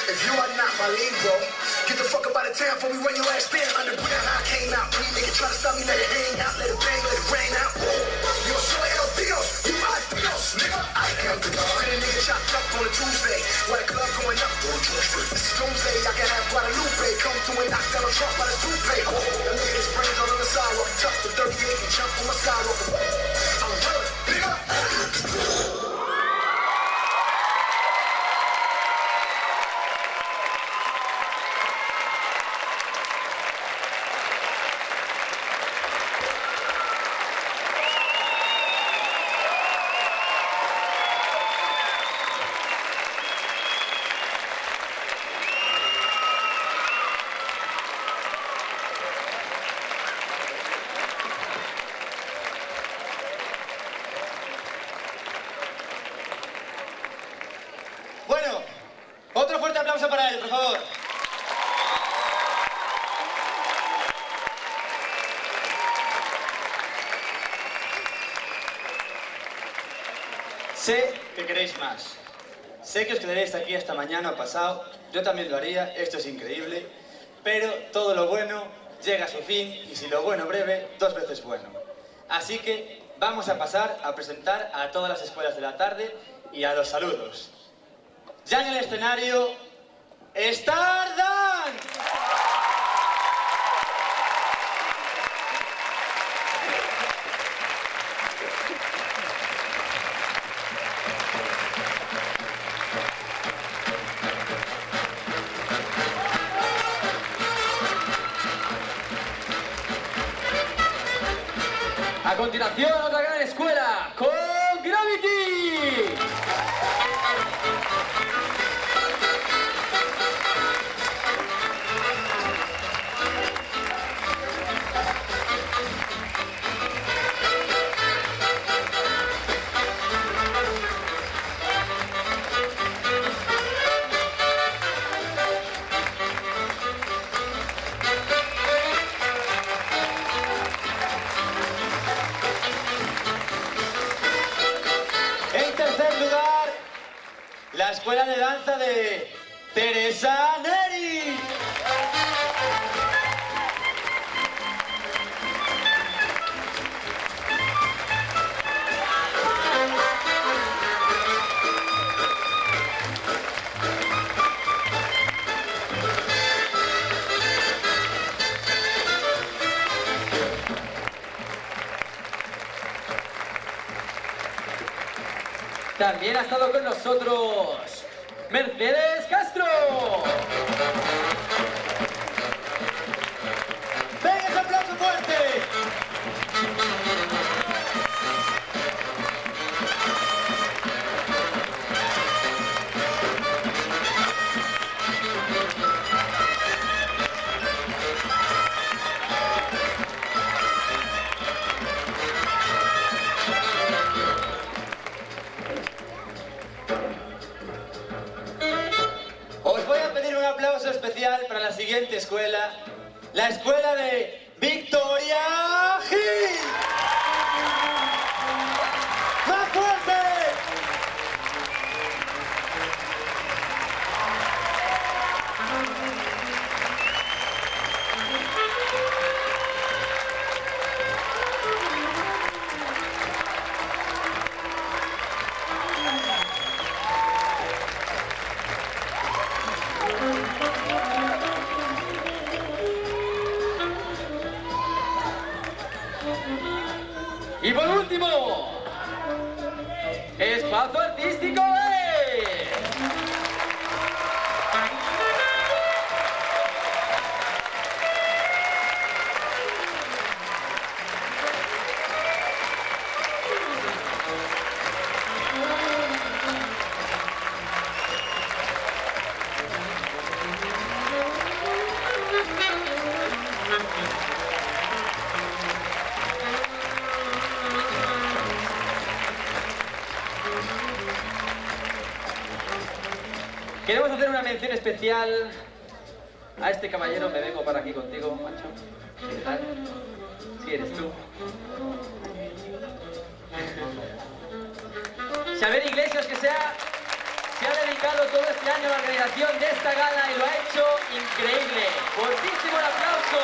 If you are not my lingo, get the fuck up out of town before we run your ass down. Underground, I came out. Any nigga try to stop me, let it hang out. Let it bang, let it rain out. Yo soy el Dios, you are Dios, nigga. I am the God. And a nigga chopped up on a Tuesday. While the club going up on Tuesday. This is Doomsday, I can have Guadalupe. Come through and knock down a trunk by the toupee. Now look at his brains all on the sidewalk. Tuck the 38 and jump on my skywalker. I'm running, nigga. Bueno, otro fuerte aplauso para él, por favor. Sé que queréis más. Sé que os quedaréis aquí hasta mañana o pasado. Yo también lo haría, esto es increíble. Pero todo lo bueno llega a su fin y si lo bueno breve, 2 veces bueno. Así que vamos a pasar a presentar a todas las escuelas de la tarde y a los saludos. Ya en el escenario, Stardan. A continuación, otra gran escuela con Gravity. La escuela de danza de Teresa Neri. También ha estado con nosotros Mercedes Castro. ¡Venga ese aplauso fuerte! Especial para la siguiente escuela, la escuela de Victoria Gil. ¡Más fuerte! Y por último, Espacio Artístico E. Queremos hacer una mención especial a este caballero. Me vengo para aquí contigo, macho. ¿Qué tal? Sí, eres tú. Xavier Iglesias, que se ha dedicado dedicado todo este año a la organización de esta gala y lo ha hecho increíble. Fortísimo el aplauso.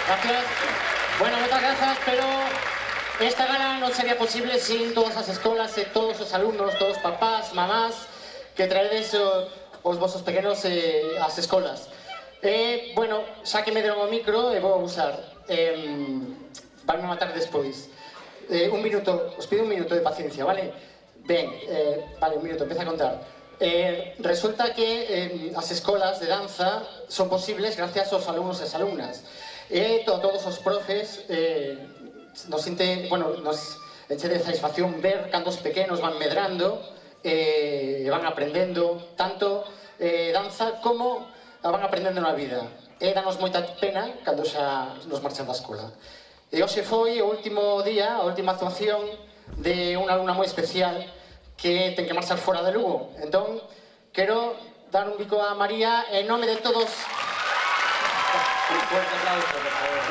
Gracias. Bueno, moitas grazas, pero esta gala non sería posible sin todas as escolas e todos os alumnos, todos os papás, mamás, que traedes os vosos pequenos ás escolas. Bueno, xa que me deron o micro, vou usar. Vanme matar despois. Un minuto, os pido un minuto de paciencia, vale? Ben, vale, un minuto, empeza a contar. Resulta que as escolas de danza son posibles gracias aos alumnos e as alumnas. Todos os profes nos enche de satisfacción ver cando os pequenos van medrando e van aprendendo tanto danza como van aprendendo na vida. Danos moita pena cando xa nos marchan da escola. Hoxe foi o último día, a última actuación de unha alumna moi especial que ten que marchar fora de Lugo. Entón, quero dar un bico a María en nome de todos. Un fuerte aplauso, por favor.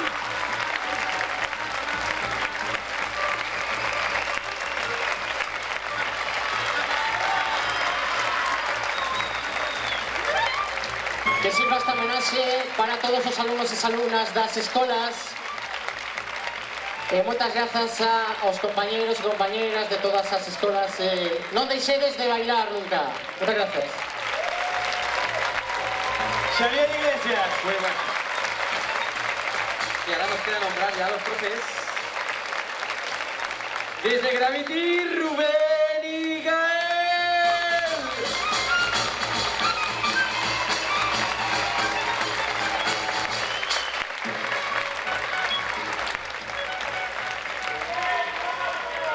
Que sirva esta homenaxe para todos os alumnos e alumnas das escolas. Moitas grazas aos compañeros e compañeras de todas as escolas. Non deixedes de bailar nunca. Moitas grazas. Xavier Iglesias. Muy bueno. Y ahora nos queda nombrar ya a los profes. Desde Gravity, Rubén y Gael.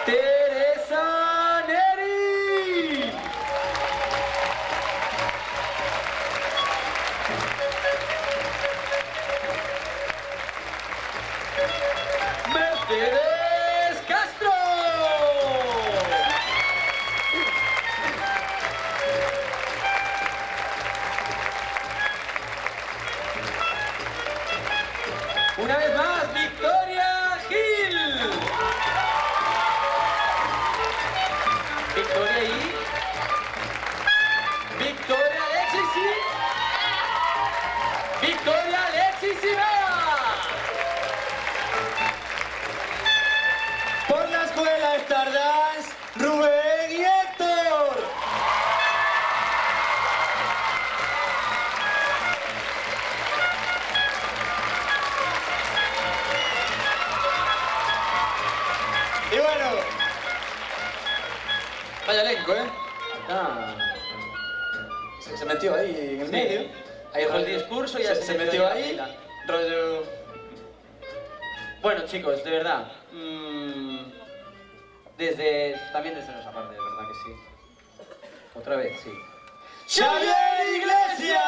Teresa Neri. Mercedes Castro. Una vez más, Victoria Gil. Victoria y Victoria Alexis y Victoria Alexis y Bea. Por la escuela Stardance, Rubén y Héctor. Y bueno, vaya elenco, ¿eh? Se metió ahí en el medio. Ahí dejó el discurso y ya se metió ahí. Rollo. Bueno, chicos, de verdad. También desde nuestra parte, de verdad que sí. Otra vez, sí. ¡Xavier Iglesias!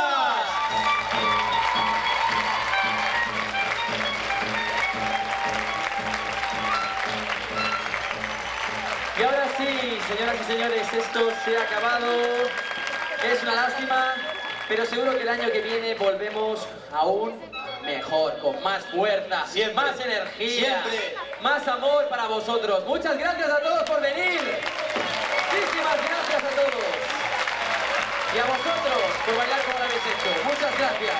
Y ahora sí, señoras y señores, esto se ha acabado. Es una lástima, pero seguro que el año que viene volvemos aún mejor, con más fuerza, Siempre. más energía, Siempre. más amor para vosotros. Muchas gracias a todos por venir. Muchísimas gracias a todos. Y a vosotros por bailar como lo habéis hecho. Muchas gracias.